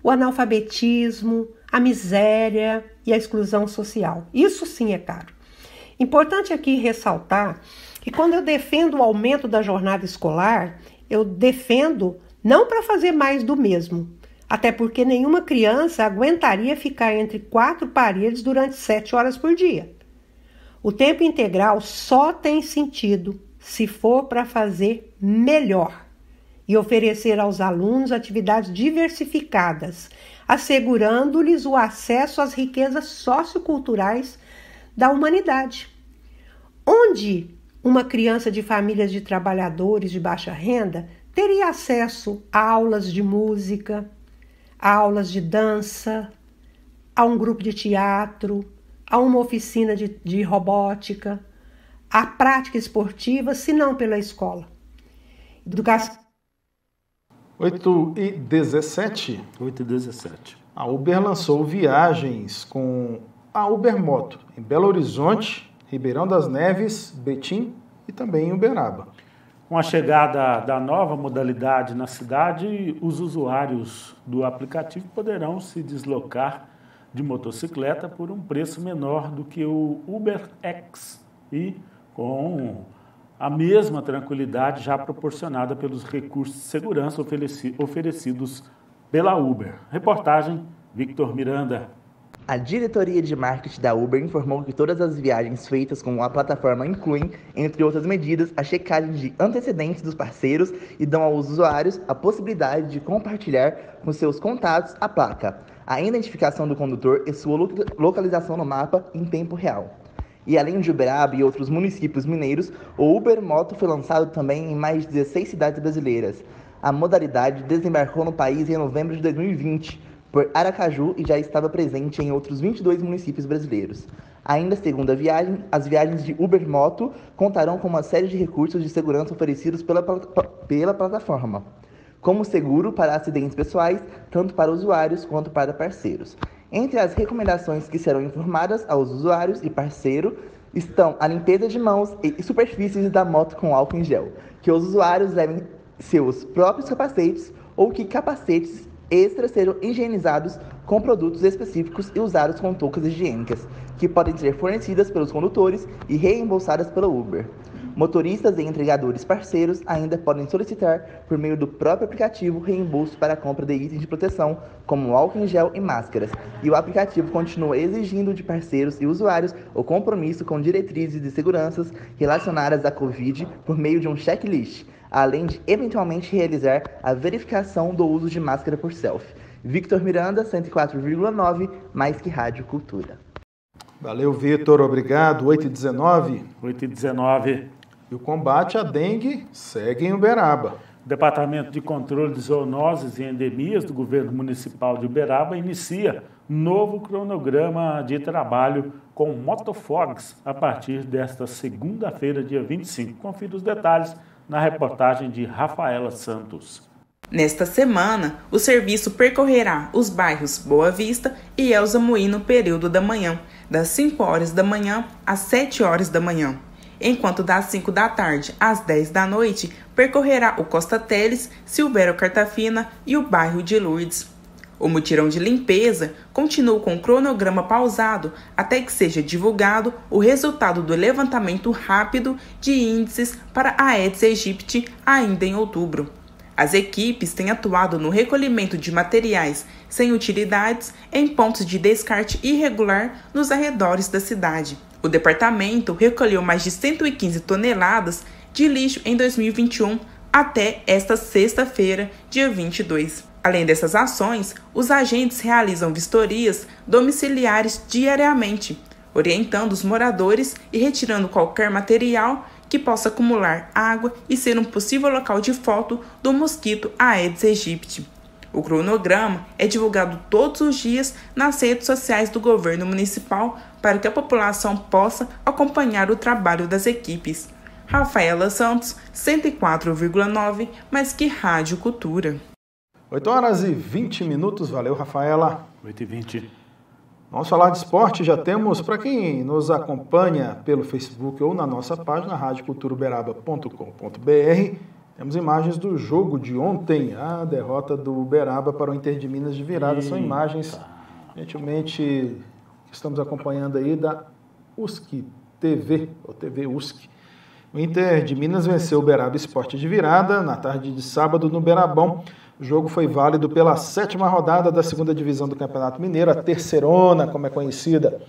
o analfabetismo, a miséria e a exclusão social. Isso sim é caro. Importante aqui ressaltar que quando eu defendo o aumento da jornada escolar, eu defendo não para fazer mais do mesmo, até porque nenhuma criança aguentaria ficar entre 4 paredes durante 7 horas por dia. O tempo integral só tem sentido se for para fazer melhor e oferecer aos alunos atividades diversificadas, assegurando-lhes o acesso às riquezas socioculturais da humanidade. Onde uma criança de famílias de trabalhadores de baixa renda teria acesso a aulas de música, a aulas de dança, a um grupo de teatro, a uma oficina de robótica, a prática esportiva, se não pela escola. Educação. 8h17. 8h17. A Uber lançou viagens com a Uber Moto em Belo Horizonte, Ribeirão das Neves, Betim e também em Uberaba. Com a chegada da nova modalidade na cidade, os usuários do aplicativo poderão se deslocar de motocicleta por um preço menor do que o UberX e com a mesma tranquilidade já proporcionada pelos recursos de segurança oferecidos pela Uber. Reportagem Victor Miranda. A diretoria de marketing da Uber informou que todas as viagens feitas com a plataforma incluem, entre outras medidas, a checagem de antecedentes dos parceiros e dão aos usuários a possibilidade de compartilhar com seus contatos a placa, a identificação do condutor e sua localização no mapa em tempo real. E além de Uberaba e outros municípios mineiros, o Uber Moto foi lançado também em mais de 16 cidades brasileiras. A modalidade desembarcou no país em novembro de 2020, por Aracaju e já estava presente em outros 22 municípios brasileiros. Ainda segundo a viagem, as viagens de Uber Moto contarão com uma série de recursos de segurança oferecidos pela plataforma, como seguro para acidentes pessoais, tanto para usuários quanto para parceiros. Entre as recomendações que serão informadas aos usuários e parceiro estão a limpeza de mãos e superfícies da moto com álcool em gel, que os usuários levem seus próprios capacetes ou que capacetes extras serão higienizados com produtos específicos e usados com toucas higiênicas, que podem ser fornecidas pelos condutores e reembolsadas pela Uber. Motoristas e entregadores parceiros ainda podem solicitar, por meio do próprio aplicativo, reembolso para a compra de itens de proteção, como álcool em gel e máscaras, e o aplicativo continua exigindo de parceiros e usuários o compromisso com diretrizes de segurança relacionadas à Covid por meio de um checklist, além de eventualmente realizar a verificação do uso de máscara por selfie. Victor Miranda, 104,9, mais que Rádio Cultura. Valeu, Vitor, obrigado. 8h19. 8h19. E o combate à dengue segue em Uberaba. O Departamento de Controle de Zoonoses e Endemias do Governo Municipal de Uberaba inicia novo cronograma de trabalho com motofogs a partir desta segunda-feira, dia 25. Confira os detalhes na reportagem de Rafaela Santos. Nesta semana, o serviço percorrerá os bairros Boa Vista e Elza Moí no período da manhã, das 5 horas da manhã às 7 horas da manhã, enquanto das 5 da tarde às 10 da noite percorrerá o Costa Teles, Silvério Cartafina e o bairro de Lourdes. O mutirão de limpeza continua com o cronograma pausado até que seja divulgado o resultado do levantamento rápido de índices para a Aedes aegypti ainda em outubro. As equipes têm atuado no recolhimento de materiais sem utilidades em pontos de descarte irregular nos arredores da cidade. O departamento recolheu mais de 115 toneladas de lixo em 2021 até esta sexta-feira, dia 22. Além dessas ações, os agentes realizam vistorias domiciliares diariamente, orientando os moradores e retirando qualquer material que possa acumular água e ser um possível local de foto do mosquito Aedes aegypti. O cronograma é divulgado todos os dias nas redes sociais do governo municipal para que a população possa acompanhar o trabalho das equipes. Rafaela Santos, 104,9, mais que Rádio Cultura. 8h20, valeu, Rafaela. 8h20. Vamos falar de esporte, já temos, para quem nos acompanha pelo Facebook ou na nossa página, radioculturauberaba.com.br, temos imagens do jogo de ontem, a derrota do Uberaba para o Inter de Minas de virada. São imagens, gentilmente, que estamos acompanhando aí da USC TV, ou TV USC. O Inter de Minas venceu o Uberaba Esporte de virada na tarde de sábado no Berabão. O jogo foi válido pela 7ª rodada da 2ª divisão do Campeonato Mineiro, a terceirona, como é conhecida.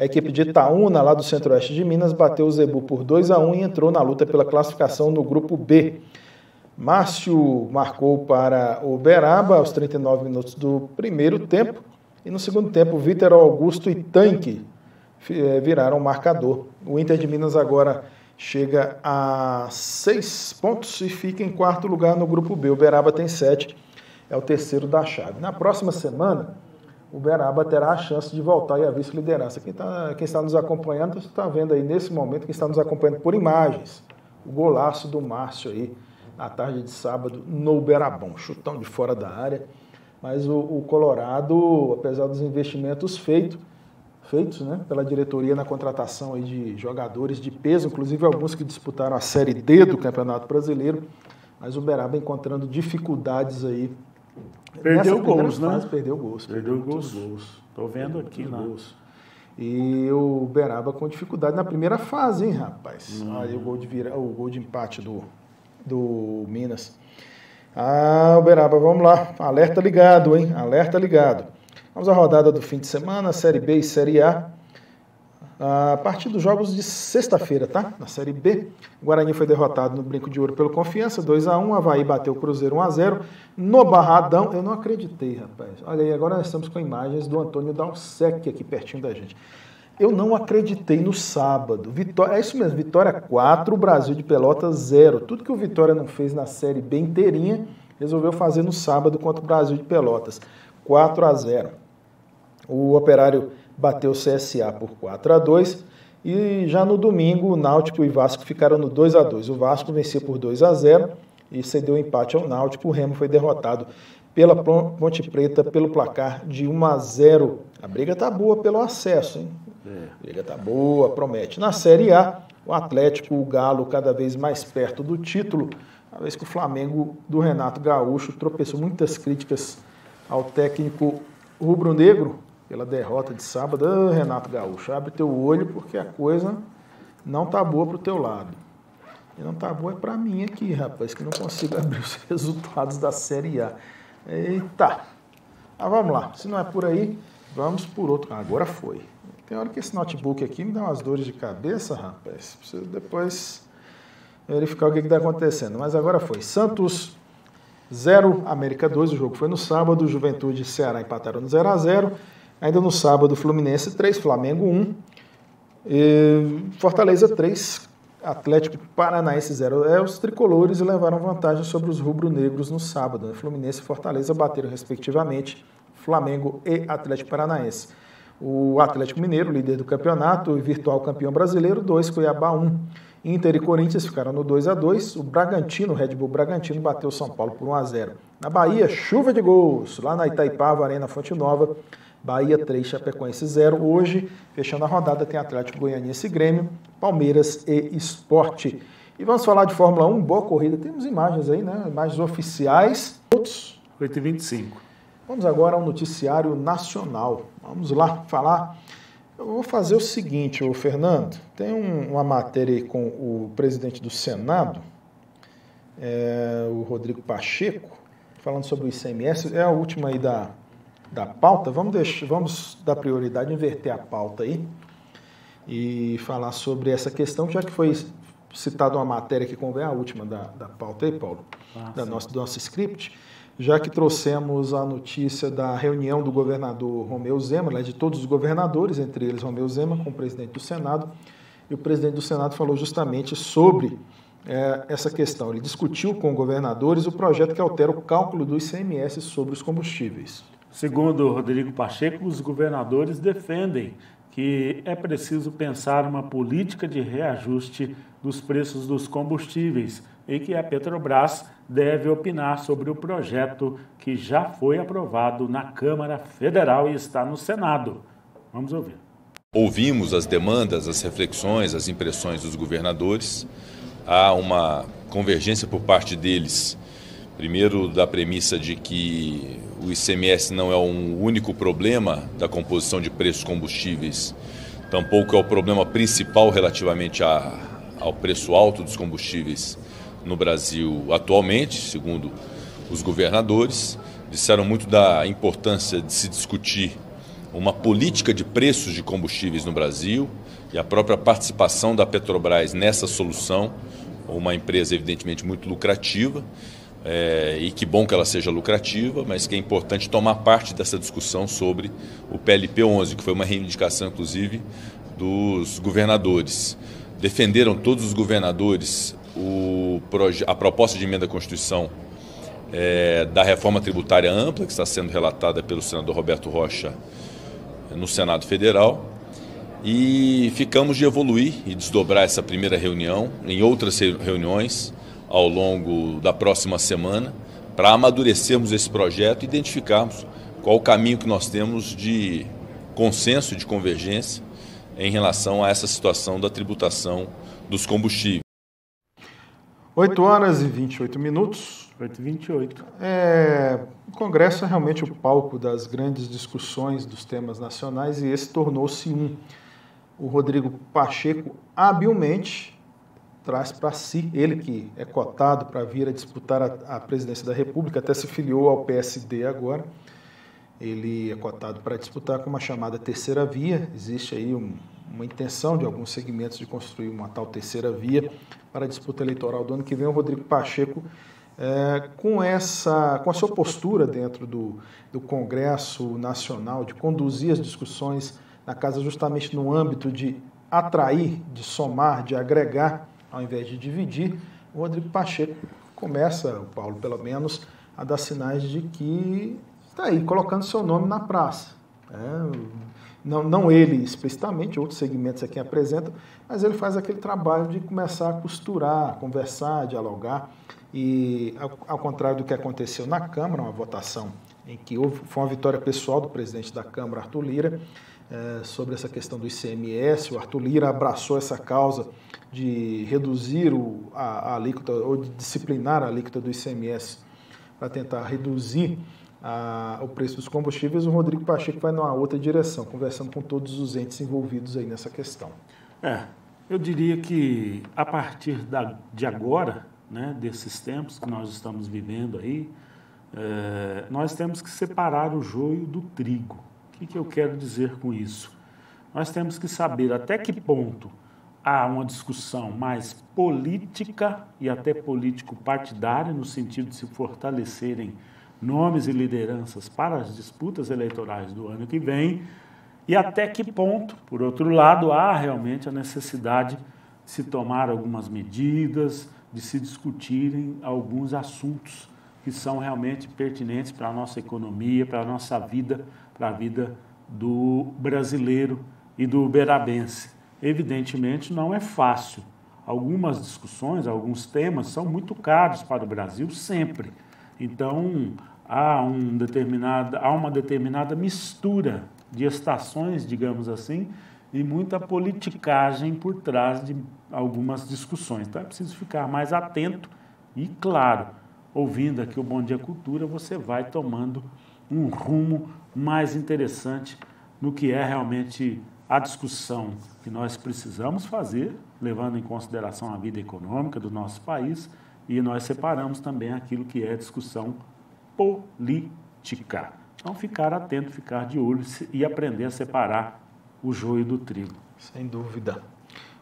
A equipe de Itaúna, lá do centro-oeste de Minas, bateu o Zebu por 2-1 e entrou na luta pela classificação no grupo B. Márcio marcou para o Uberaba aos 39 minutos do primeiro tempo e no segundo tempo Vítor Augusto e Tanque viraram o marcador. O Inter de Minas agora chega a 6 pontos e fica em 4º lugar no grupo B. O Uberaba tem 7, é o terceiro da chave. Na próxima semana, o Uberaba terá a chance de voltar à vice-liderança. Quem está nos acompanhando, está vendo aí nesse momento, quem está nos acompanhando por imagens, o golaço do Márcio aí, na tarde de sábado no Uberabão. Chutão de fora da área. Mas o Colorado, apesar dos investimentos feitos, né, pela diretoria na contratação aí de jogadores de peso, inclusive alguns que disputaram a Série D do Campeonato Brasileiro, mas o Uberaba encontrando dificuldades aí. Perdeu gols, né? Perdeu gols. Perdeu gols. Estou vendo aqui, né? E o Uberaba com dificuldade na primeira fase, hein, rapaz? Aí o gol de empate do Minas. Uberaba, vamos lá. Alerta ligado, hein? Alerta ligado. Vamos à rodada do fim de semana, Série B e Série A. A partir dos jogos de sexta-feira, tá? Na Série B, o Guarani foi derrotado no Brinco de Ouro pelo Confiança, 2-1. Avaí bateu o Cruzeiro 1-0. No Barradão, eu não acreditei, rapaz. Olha aí, agora nós estamos com imagens do Antônio Dalsec aqui pertinho da gente. Eu não acreditei no sábado. Vitória, é isso mesmo, Vitória 4, Brasil de Pelotas 0. Tudo que o Vitória não fez na Série B inteirinha, resolveu fazer no sábado contra o Brasil de Pelotas. 4-0. O Operário bateu o CSA por 4-2 e já no domingo o Náutico e o Vasco ficaram no 2-2. O Vasco venceu por 2-0 e cedeu empate ao Náutico. O Remo foi derrotado pela Ponte Preta pelo placar de 1-0. A briga tá boa pelo acesso, hein? A briga tá boa, promete. Na Série A, o Atlético, o Galo cada vez mais perto do título, uma vez que o Flamengo do Renato Gaúcho tropeçou. Muitas críticas ao técnico rubro-negro pela derrota de sábado. Renato Gaúcho, abre teu olho porque a coisa não tá boa pro teu lado. E não tá boa é pra mim aqui, rapaz, que não consigo abrir os resultados da Série A. Eita! Vamos lá, se não é por aí, vamos por outro. Agora foi. Tem hora que esse notebook aqui me dá umas dores de cabeça, rapaz. Preciso depois verificar o que está acontecendo. Mas agora foi. Santos 0, América 2, o jogo foi no sábado. Juventude e Ceará empataram no 0-0. Ainda no sábado, Fluminense 3, Flamengo 1. Fortaleza 3, Atlético Paranaense 0. Os tricolores levaram vantagem sobre os rubro-negros no sábado. Fluminense e Fortaleza bateram, respectivamente, Flamengo e Atlético Paranaense. O Atlético Mineiro, líder do campeonato e virtual campeão brasileiro, 2, Cuiabá 1. Inter e Corinthians ficaram no 2-2. O Bragantino, o Red Bull Bragantino, bateu o São Paulo por 1-0. Na Bahia, chuva de gols. Lá na Itaipava, Arena Fonte Nova, Bahia 3, Chapecoense 0. Hoje, fechando a rodada, tem Atlético Goianiense e Grêmio, Palmeiras e Sport. E vamos falar de Fórmula 1, boa corrida. Temos imagens aí, né? Imagens oficiais. 8h25. Vamos agora ao noticiário nacional. Vamos lá falar. Eu vou fazer o seguinte, Fernando. Tem uma matéria aí com o presidente do Senado, o Rodrigo Pacheco, falando sobre o ICMS. É a última aí da pauta. Vamos dar prioridade, inverter a pauta aí e falar sobre essa questão, já que foi citada uma matéria que convém a última da pauta aí, Paulo, do nosso script. Já que trouxemos a notícia da reunião do governador Romeu Zema, de todos os governadores, entre eles Romeu Zema, com o presidente do Senado, e o presidente do Senado falou justamente sobre essa questão. Ele discutiu com governadores o projeto que altera o cálculo do ICMS sobre os combustíveis. Segundo Rodrigo Pacheco, os governadores defendem que é preciso pensar uma política de reajuste dos preços dos combustíveis e que a Petrobras deve opinar sobre o projeto que já foi aprovado na Câmara Federal e está no Senado. Vamos ouvir. Ouvimos as demandas, as reflexões, as impressões dos governadores. Há uma convergência por parte deles, primeiro da premissa de que o ICMS não é um único problema da composição de preços combustíveis, tampouco é o problema principal relativamente ao preço alto dos combustíveis no Brasil atualmente, segundo os governadores. Disseram muito da importância de se discutir uma política de preços de combustíveis no Brasil e a própria participação da Petrobras nessa solução, uma empresa evidentemente muito lucrativa, e que bom que ela seja lucrativa, mas que é importante tomar parte dessa discussão sobre o PLP 11, que foi uma reivindicação inclusive dos governadores. Defenderam todos os governadores a proposta de emenda à Constituição da reforma tributária ampla, que está sendo relatada pelo senador Roberto Rocha no Senado Federal, e ficamos de evoluir e desdobrar essa primeira reunião em outras reuniões ao longo da próxima semana para amadurecermos esse projeto e identificarmos qual o caminho que nós temos de consenso, de convergência em relação a essa situação da tributação dos combustíveis. 8 horas e 28 minutos. 8h28. O Congresso é realmente o palco das grandes discussões dos temas nacionais e esse tornou-se um. O Rodrigo Pacheco habilmente traz para si, ele que é cotado para vir a disputar a presidência da República, até se filiou ao PSD agora. Ele é cotado para disputar com uma chamada terceira via. Existe aí uma intenção de alguns segmentos de construir uma tal terceira via para a disputa eleitoral do ano que vem. O Rodrigo Pacheco, com a sua postura dentro do Congresso Nacional, de conduzir as discussões na casa justamente no âmbito de atrair, de somar, de agregar, ao invés de dividir, o Rodrigo Pacheco começa, o Paulo pelo menos, a dar sinais de que está aí, colocando seu nome na praça. Não ele explicitamente, outros segmentos aqui apresentam, mas ele faz aquele trabalho de começar a costurar, conversar, dialogar. E, ao contrário do que aconteceu na Câmara, uma votação em que foi uma vitória pessoal do presidente da Câmara, Arthur Lira, sobre essa questão do ICMS. O Arthur Lira abraçou essa causa de reduzir a alíquota, ou de disciplinar a alíquota do ICMS para tentar reduzir o preço dos combustíveis. O Rodrigo Pacheco vai numa outra direção, conversando com todos os entes envolvidos aí nessa questão. Eu diria que a partir de agora, né, desses tempos que nós estamos vivendo aí, nós temos que separar o joio do trigo. O que eu quero dizer com isso? Nós temos que saber até que ponto há uma discussão mais política e até político-partidária, no sentido de se fortalecerem nomes e lideranças para as disputas eleitorais do ano que vem, e até que ponto, por outro lado, há realmente a necessidade de se tomar algumas medidas, de se discutirem alguns assuntos que são realmente pertinentes para a nossa economia, para a nossa vida, para a vida do brasileiro e do uberabense. Evidentemente, não é fácil. Algumas discussões, alguns temas são muito caros para o Brasil sempre. Então, há uma determinada mistura de estações, digamos assim, e muita politicagem por trás de algumas discussões. Então, é preciso ficar mais atento e, claro, ouvindo aqui o Bom Dia Cultura, você vai tomando um rumo mais interessante no que é realmente a discussão que nós precisamos fazer, levando em consideração a vida econômica do nosso país, e nós separamos também aquilo que é discussão política. Então, ficar atento, ficar de olho e aprender a separar o joio do trigo. Sem dúvida.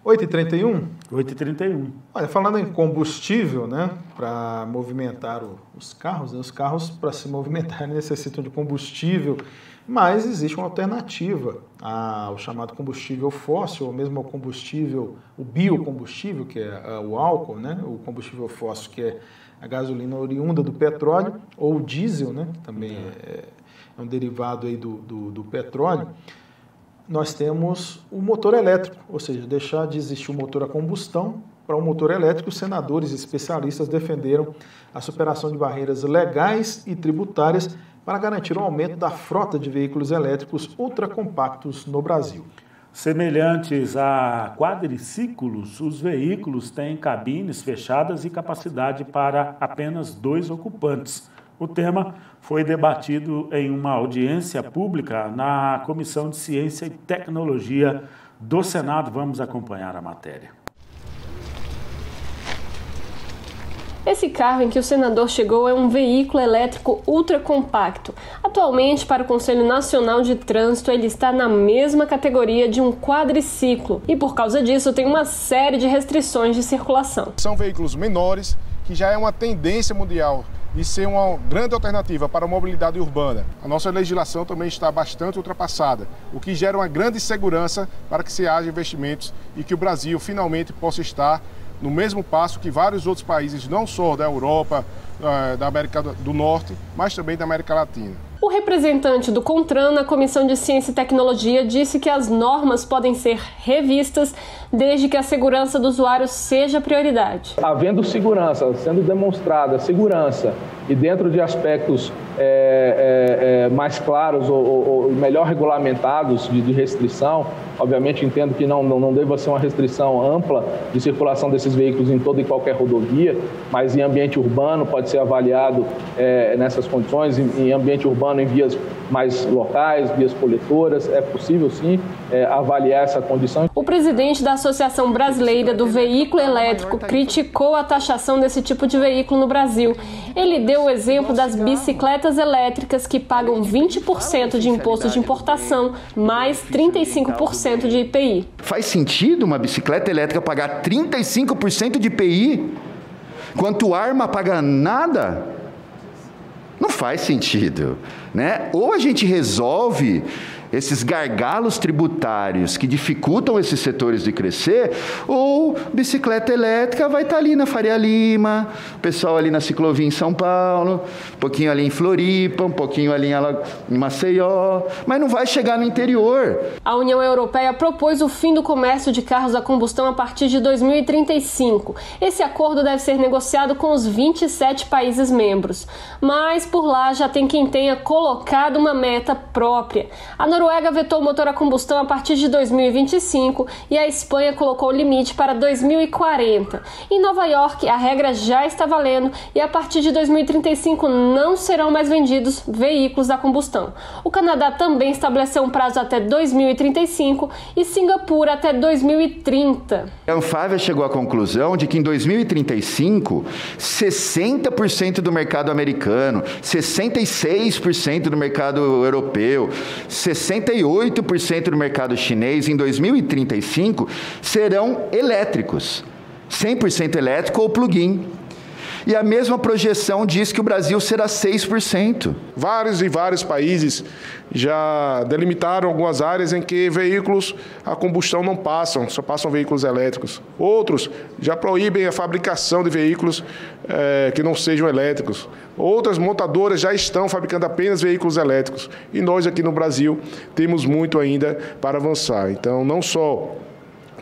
8h31? 8h31. Olha, falando em combustível, né, para movimentar os carros, né, os carros para se movimentarem necessitam de combustível, mas existe uma alternativa ao chamado combustível fóssil, ou mesmo ao combustível, o biocombustível, que é o álcool, né, o combustível fóssil, que é a gasolina oriunda do petróleo, ou o diesel, né, que também é um derivado aí do petróleo. Nós temos o motor elétrico, ou seja, deixar de existir o motor a combustão para o motor elétrico. Os senadores e especialistas defenderam a superação de barreiras legais e tributárias para garantir o aumento da frota de veículos elétricos ultracompactos no Brasil. Semelhantes a quadriciclos, os veículos têm cabines fechadas e capacidade para apenas 2 ocupantes. O tema foi debatido em uma audiência pública na Comissão de Ciência e Tecnologia do Senado. Vamos acompanhar a matéria. Esse carro em que o senador chegou é um veículo elétrico ultracompacto. Atualmente, para o Conselho Nacional de Trânsito, ele está na mesma categoria de um quadriciclo e, por causa disso, tem uma série de restrições de circulação. São veículos menores, que já é uma tendência mundial de ser uma grande alternativa para a mobilidade urbana. A nossa legislação também está bastante ultrapassada, o que gera uma grande segurança para que se haja investimentos e que o Brasil finalmente possa estar no mesmo passo que vários outros países, não só da Europa, da América do Norte, mas também da América Latina. O representante do CONTRAN na Comissão de Ciência e Tecnologia disse que as normas podem ser revistas desde que a segurança do usuário seja prioridade. Havendo segurança, sendo demonstrada segurança e dentro de aspectos mais claros ou melhor regulamentados de restrição, obviamente entendo que não deva ser uma restrição ampla de circulação desses veículos em toda e qualquer rodovia, mas em ambiente urbano pode ser avaliado nessas condições, em ambiente urbano em vias mais locais, vias coletoras, é possível sim avaliar essa condição. O presidente da Associação Brasileira do Veículo Elétrico criticou a taxação desse tipo de veículo no Brasil. Ele deu o exemplo das bicicletas elétricas que pagam 20% de imposto de importação, mais 35% de IPI. Faz sentido uma bicicleta elétrica pagar 35% de IPI, enquanto arma paga nada? Não faz sentido, né? Ou a gente resolve esses gargalos tributários que dificultam esses setores de crescer, ou bicicleta elétrica vai estar ali na Faria Lima, o pessoal ali na ciclovia em São Paulo, um pouquinho ali em Floripa, um pouquinho ali em Maceió, mas não vai chegar no interior. A União Europeia propôs o fim do comércio de carros a combustão a partir de 2035. Esse acordo deve ser negociado com os 27 países membros, mas por lá já tem quem tenha colocado uma meta própria. A Noruega vetou o motor a combustão a partir de 2025 e a Espanha colocou o limite para 2040. Em Nova York, a regra já está valendo e a partir de 2035 não serão mais vendidos veículos a combustão. O Canadá também estabeleceu um prazo até 2035 e Singapura até 2030. A Anfávia chegou à conclusão de que em 2035, 60% do mercado americano, 66% do mercado europeu, 68% do mercado chinês em 2035 serão elétricos, 100% elétrico ou plug-in. E a mesma projeção diz que o Brasil será 6%. Vários países já delimitaram algumas áreas em que veículos a combustão não passam, só passam veículos elétricos. Outros já proíbem a fabricação de veículos que não sejam elétricos. Outras montadoras já estão fabricando apenas veículos elétricos. E nós aqui no Brasil temos muito ainda para avançar. Então, não só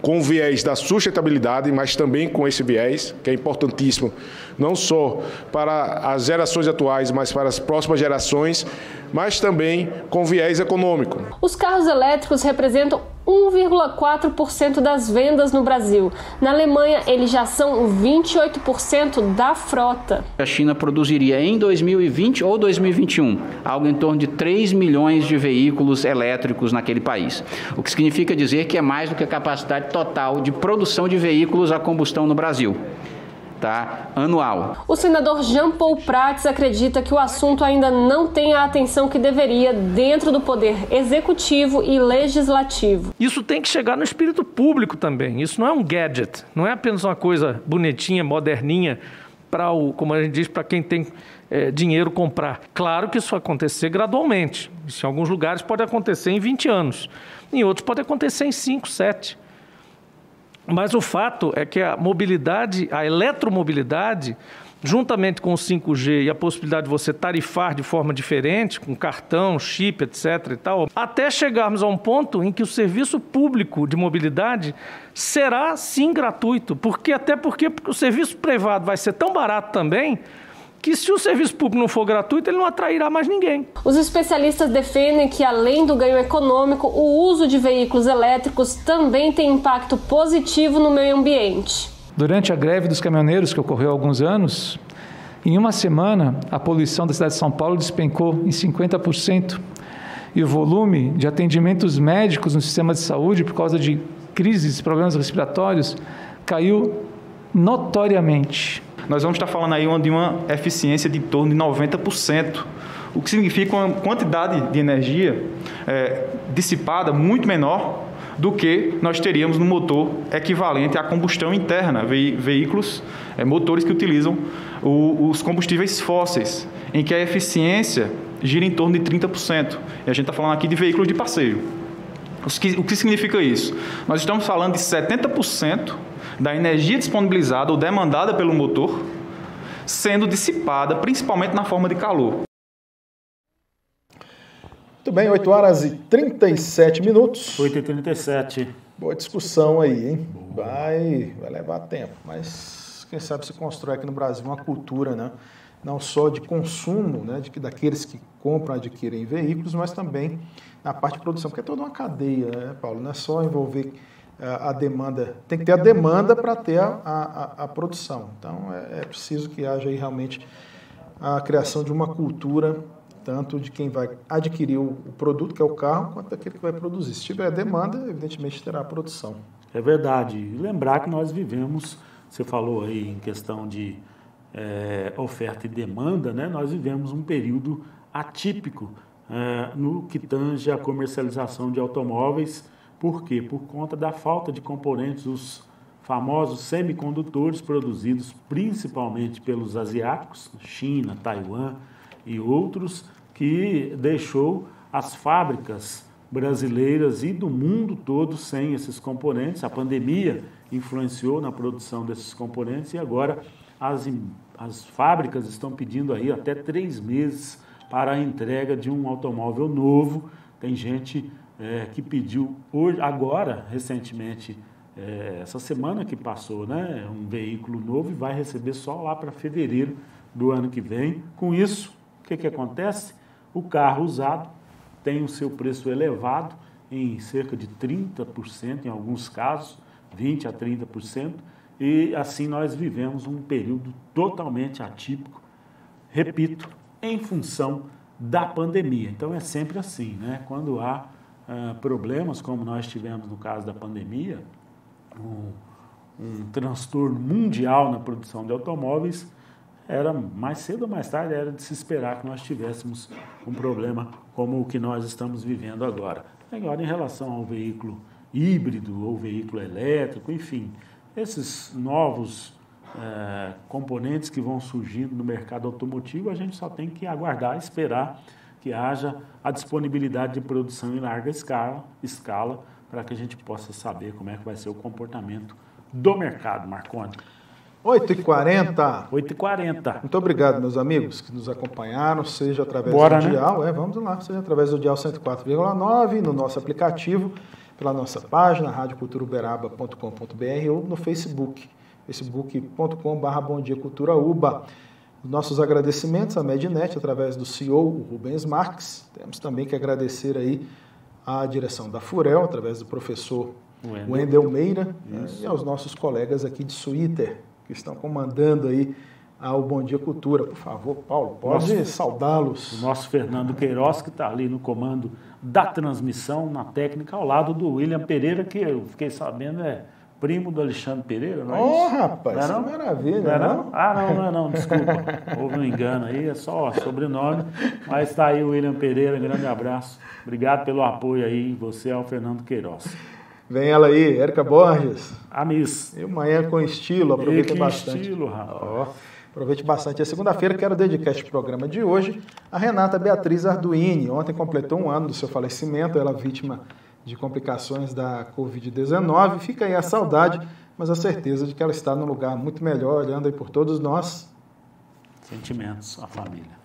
com o viés da sustentabilidade, mas também com esse viés, que é importantíssimo, não só para as gerações atuais, mas para as próximas gerações, mas também com viés econômico. Os carros elétricos representam 1,4% das vendas no Brasil. Na Alemanha, eles já são 28% da frota. A China produziria em 2020 ou 2021 algo em torno de 3 milhões de veículos elétricos naquele país. O que significa dizer que é mais do que a capacidade total de produção de veículos a combustão no Brasil. Anual. O senador Jean Paul Prats acredita que o assunto ainda não tem a atenção que deveria dentro do poder executivo e legislativo. Isso tem que chegar no espírito público também. Isso não é um gadget, não é apenas uma coisa bonitinha, moderninha, como a gente diz, para quem tem dinheiro comprar. Claro que isso vai acontecer gradualmente. Isso em alguns lugares pode acontecer em 20 anos, em outros pode acontecer em 5, 7. Mas o fato é que a mobilidade, a eletromobilidade, juntamente com o 5G e a possibilidade de você tarifar de forma diferente, com cartão, chip, etc. e tal, até chegarmos a um ponto em que o serviço público de mobilidade será sim gratuito. Porque o serviço privado vai ser tão barato também, que se o serviço público não for gratuito, ele não atrairá mais ninguém. Os especialistas defendem que, além do ganho econômico, o uso de veículos elétricos também tem impacto positivo no meio ambiente. Durante a greve dos caminhoneiros, que ocorreu há alguns anos, em uma semana, a poluição da cidade de São Paulo despencou em 50%. E o volume de atendimentos médicos no sistema de saúde, por causa de crises e problemas respiratórios, caiu notoriamente. Nós vamos estar falando aí de uma eficiência de em torno de 90%, o que significa uma quantidade de energia dissipada muito menor do que nós teríamos no motor equivalente à combustão interna, veículos, motores que utilizam os combustíveis fósseis, em que a eficiência gira em torno de 30%. E a gente está falando aqui de veículos de passeio. O que significa isso? Nós estamos falando de 70% da energia disponibilizada ou demandada pelo motor sendo dissipada principalmente na forma de calor. Muito Muito bem, 8 horas e 37 minutos. 8h37. Boa discussão aí, hein? Vai levar tempo, mas quem sabe se constrói aqui no Brasil uma cultura, né? Não só de consumo, né? Daqueles que compram, adquirem veículos, mas também na parte de produção, porque é toda uma cadeia, né, Paulo? Não é só envolver a demanda, tem que ter a demanda para ter a produção. Então, é preciso que haja aí realmente a criação de uma cultura, tanto de quem vai adquirir o produto, que é o carro, quanto daquele que vai produzir. Se tiver demanda, evidentemente terá a produção. É verdade. E lembrar que nós vivemos, você falou aí em questão de oferta e demanda, né? Nós vivemos um período atípico no que tange a comercialização de automóveis. Por quê? Por conta da falta de componentes, os famosos semicondutores produzidos principalmente pelos asiáticos, China, Taiwan e outros, que deixou as fábricas brasileiras e do mundo todo sem esses componentes. A pandemia influenciou na produção desses componentes e agora as fábricas estão pedindo aí até 3 meses para a entrega de um automóvel novo. Tem gente que pediu hoje, agora, recentemente, essa semana que passou, né, um veículo novo e vai receber só lá para fevereiro do ano que vem. Com isso, o que acontece? O carro usado tem o seu preço elevado em cerca de 30%, em alguns casos, 20% a 30%, e assim nós vivemos um período totalmente atípico, repito, em função da pandemia. Então é sempre assim, né? Quando há problemas, como nós tivemos no caso da pandemia, um transtorno mundial na produção de automóveis, era mais cedo ou mais tarde, era de se esperar que nós tivéssemos um problema como o que nós estamos vivendo agora. Agora, em relação ao veículo híbrido ou veículo elétrico, enfim, esses novos componentes que vão surgindo no mercado automotivo, a gente só tem que aguardar, esperar que haja a disponibilidade de produção em larga escala para que a gente possa saber como é que vai ser o comportamento do mercado, Marconi. 8h40. 8h40. Muito obrigado, meus amigos, que nos acompanharam, seja através do dial, vamos lá, seja através do dial 104,9, no nosso aplicativo, pela nossa página, radioculuberaba.com.br ou no Facebook, facebook.com/bomdiaculturauba. Nossos agradecimentos à Mednet, através do CEO, o Rubens Marques. Temos também que agradecer aí à direção da FUREL, através do professor Wendel Meira, e aos nossos colegas aqui de Suíter, que estão comandando aí ao Bom Dia Cultura. Por favor, Paulo, pode saudá-los. O nosso Fernando Queiroz, que está ali no comando da transmissão, na técnica, ao lado do William Pereira, que eu fiquei sabendo primo do Alexandre Pereira, não é isso? Rapaz, não é que maravilha. Não é não? Não é não, desculpa. Houve um engano aí, é só sobrenome. Mas está aí o William Pereira, grande abraço. Obrigado pelo apoio aí, você ao Fernando Queiroz. Vem ela aí, Érica Borges. A Miss. E Manhã com Estilo, aproveita bastante. Estilo, rapaz. Aproveite bastante. É segunda-feira, quero dedicar este programa de hoje a Renata Beatriz Arduini. Ontem completou 1 ano do seu falecimento, ela vítima de complicações da Covid-19. Fica aí a saudade, mas a certeza de que ela está num lugar muito melhor, olhando aí por todos nós. Sentimentos, a família.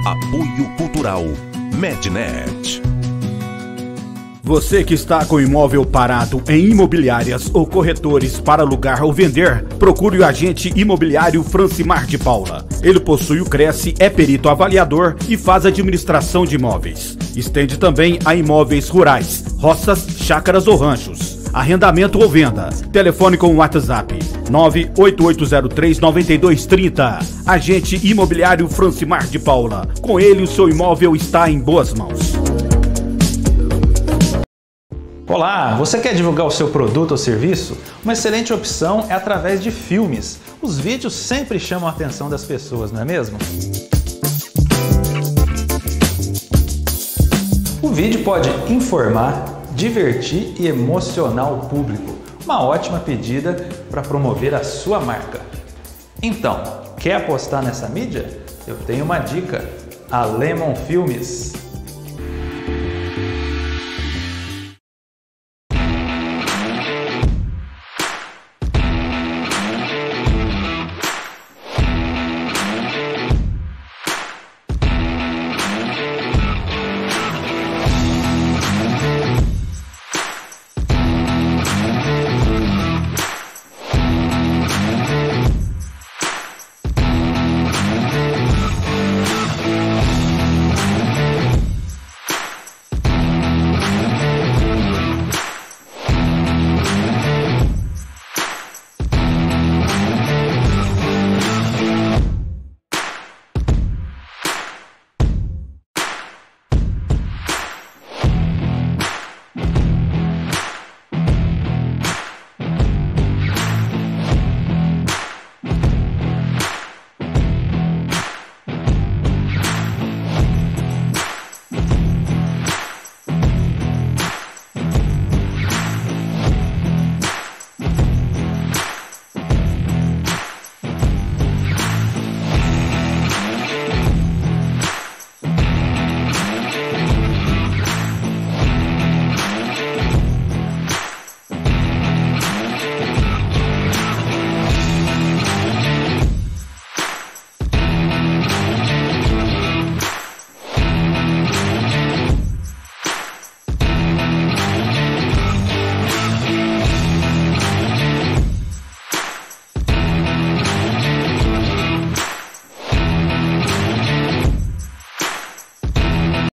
Apoio Cultural Mednet. Você que está com o imóvel parado em imobiliárias ou corretores para alugar ou vender, procure o agente imobiliário Francimar de Paula. Ele possui o Cresce, é perito avaliador e faz administração de imóveis. Estende também a imóveis rurais, roças, chácaras ou ranchos. Arrendamento ou venda. Telefone com o WhatsApp 98803-9230. Agente imobiliário Francimar de Paula. Com ele o seu imóvel está em boas mãos. Olá, você quer divulgar o seu produto ou serviço? Uma excelente opção é através de filmes. Os vídeos sempre chamam a atenção das pessoas, não é mesmo? O vídeo pode informar, divertir e emocionar o público. Uma ótima pedida para promover a sua marca. Então, quer apostar nessa mídia? Eu tenho uma dica: a Lemon Filmes.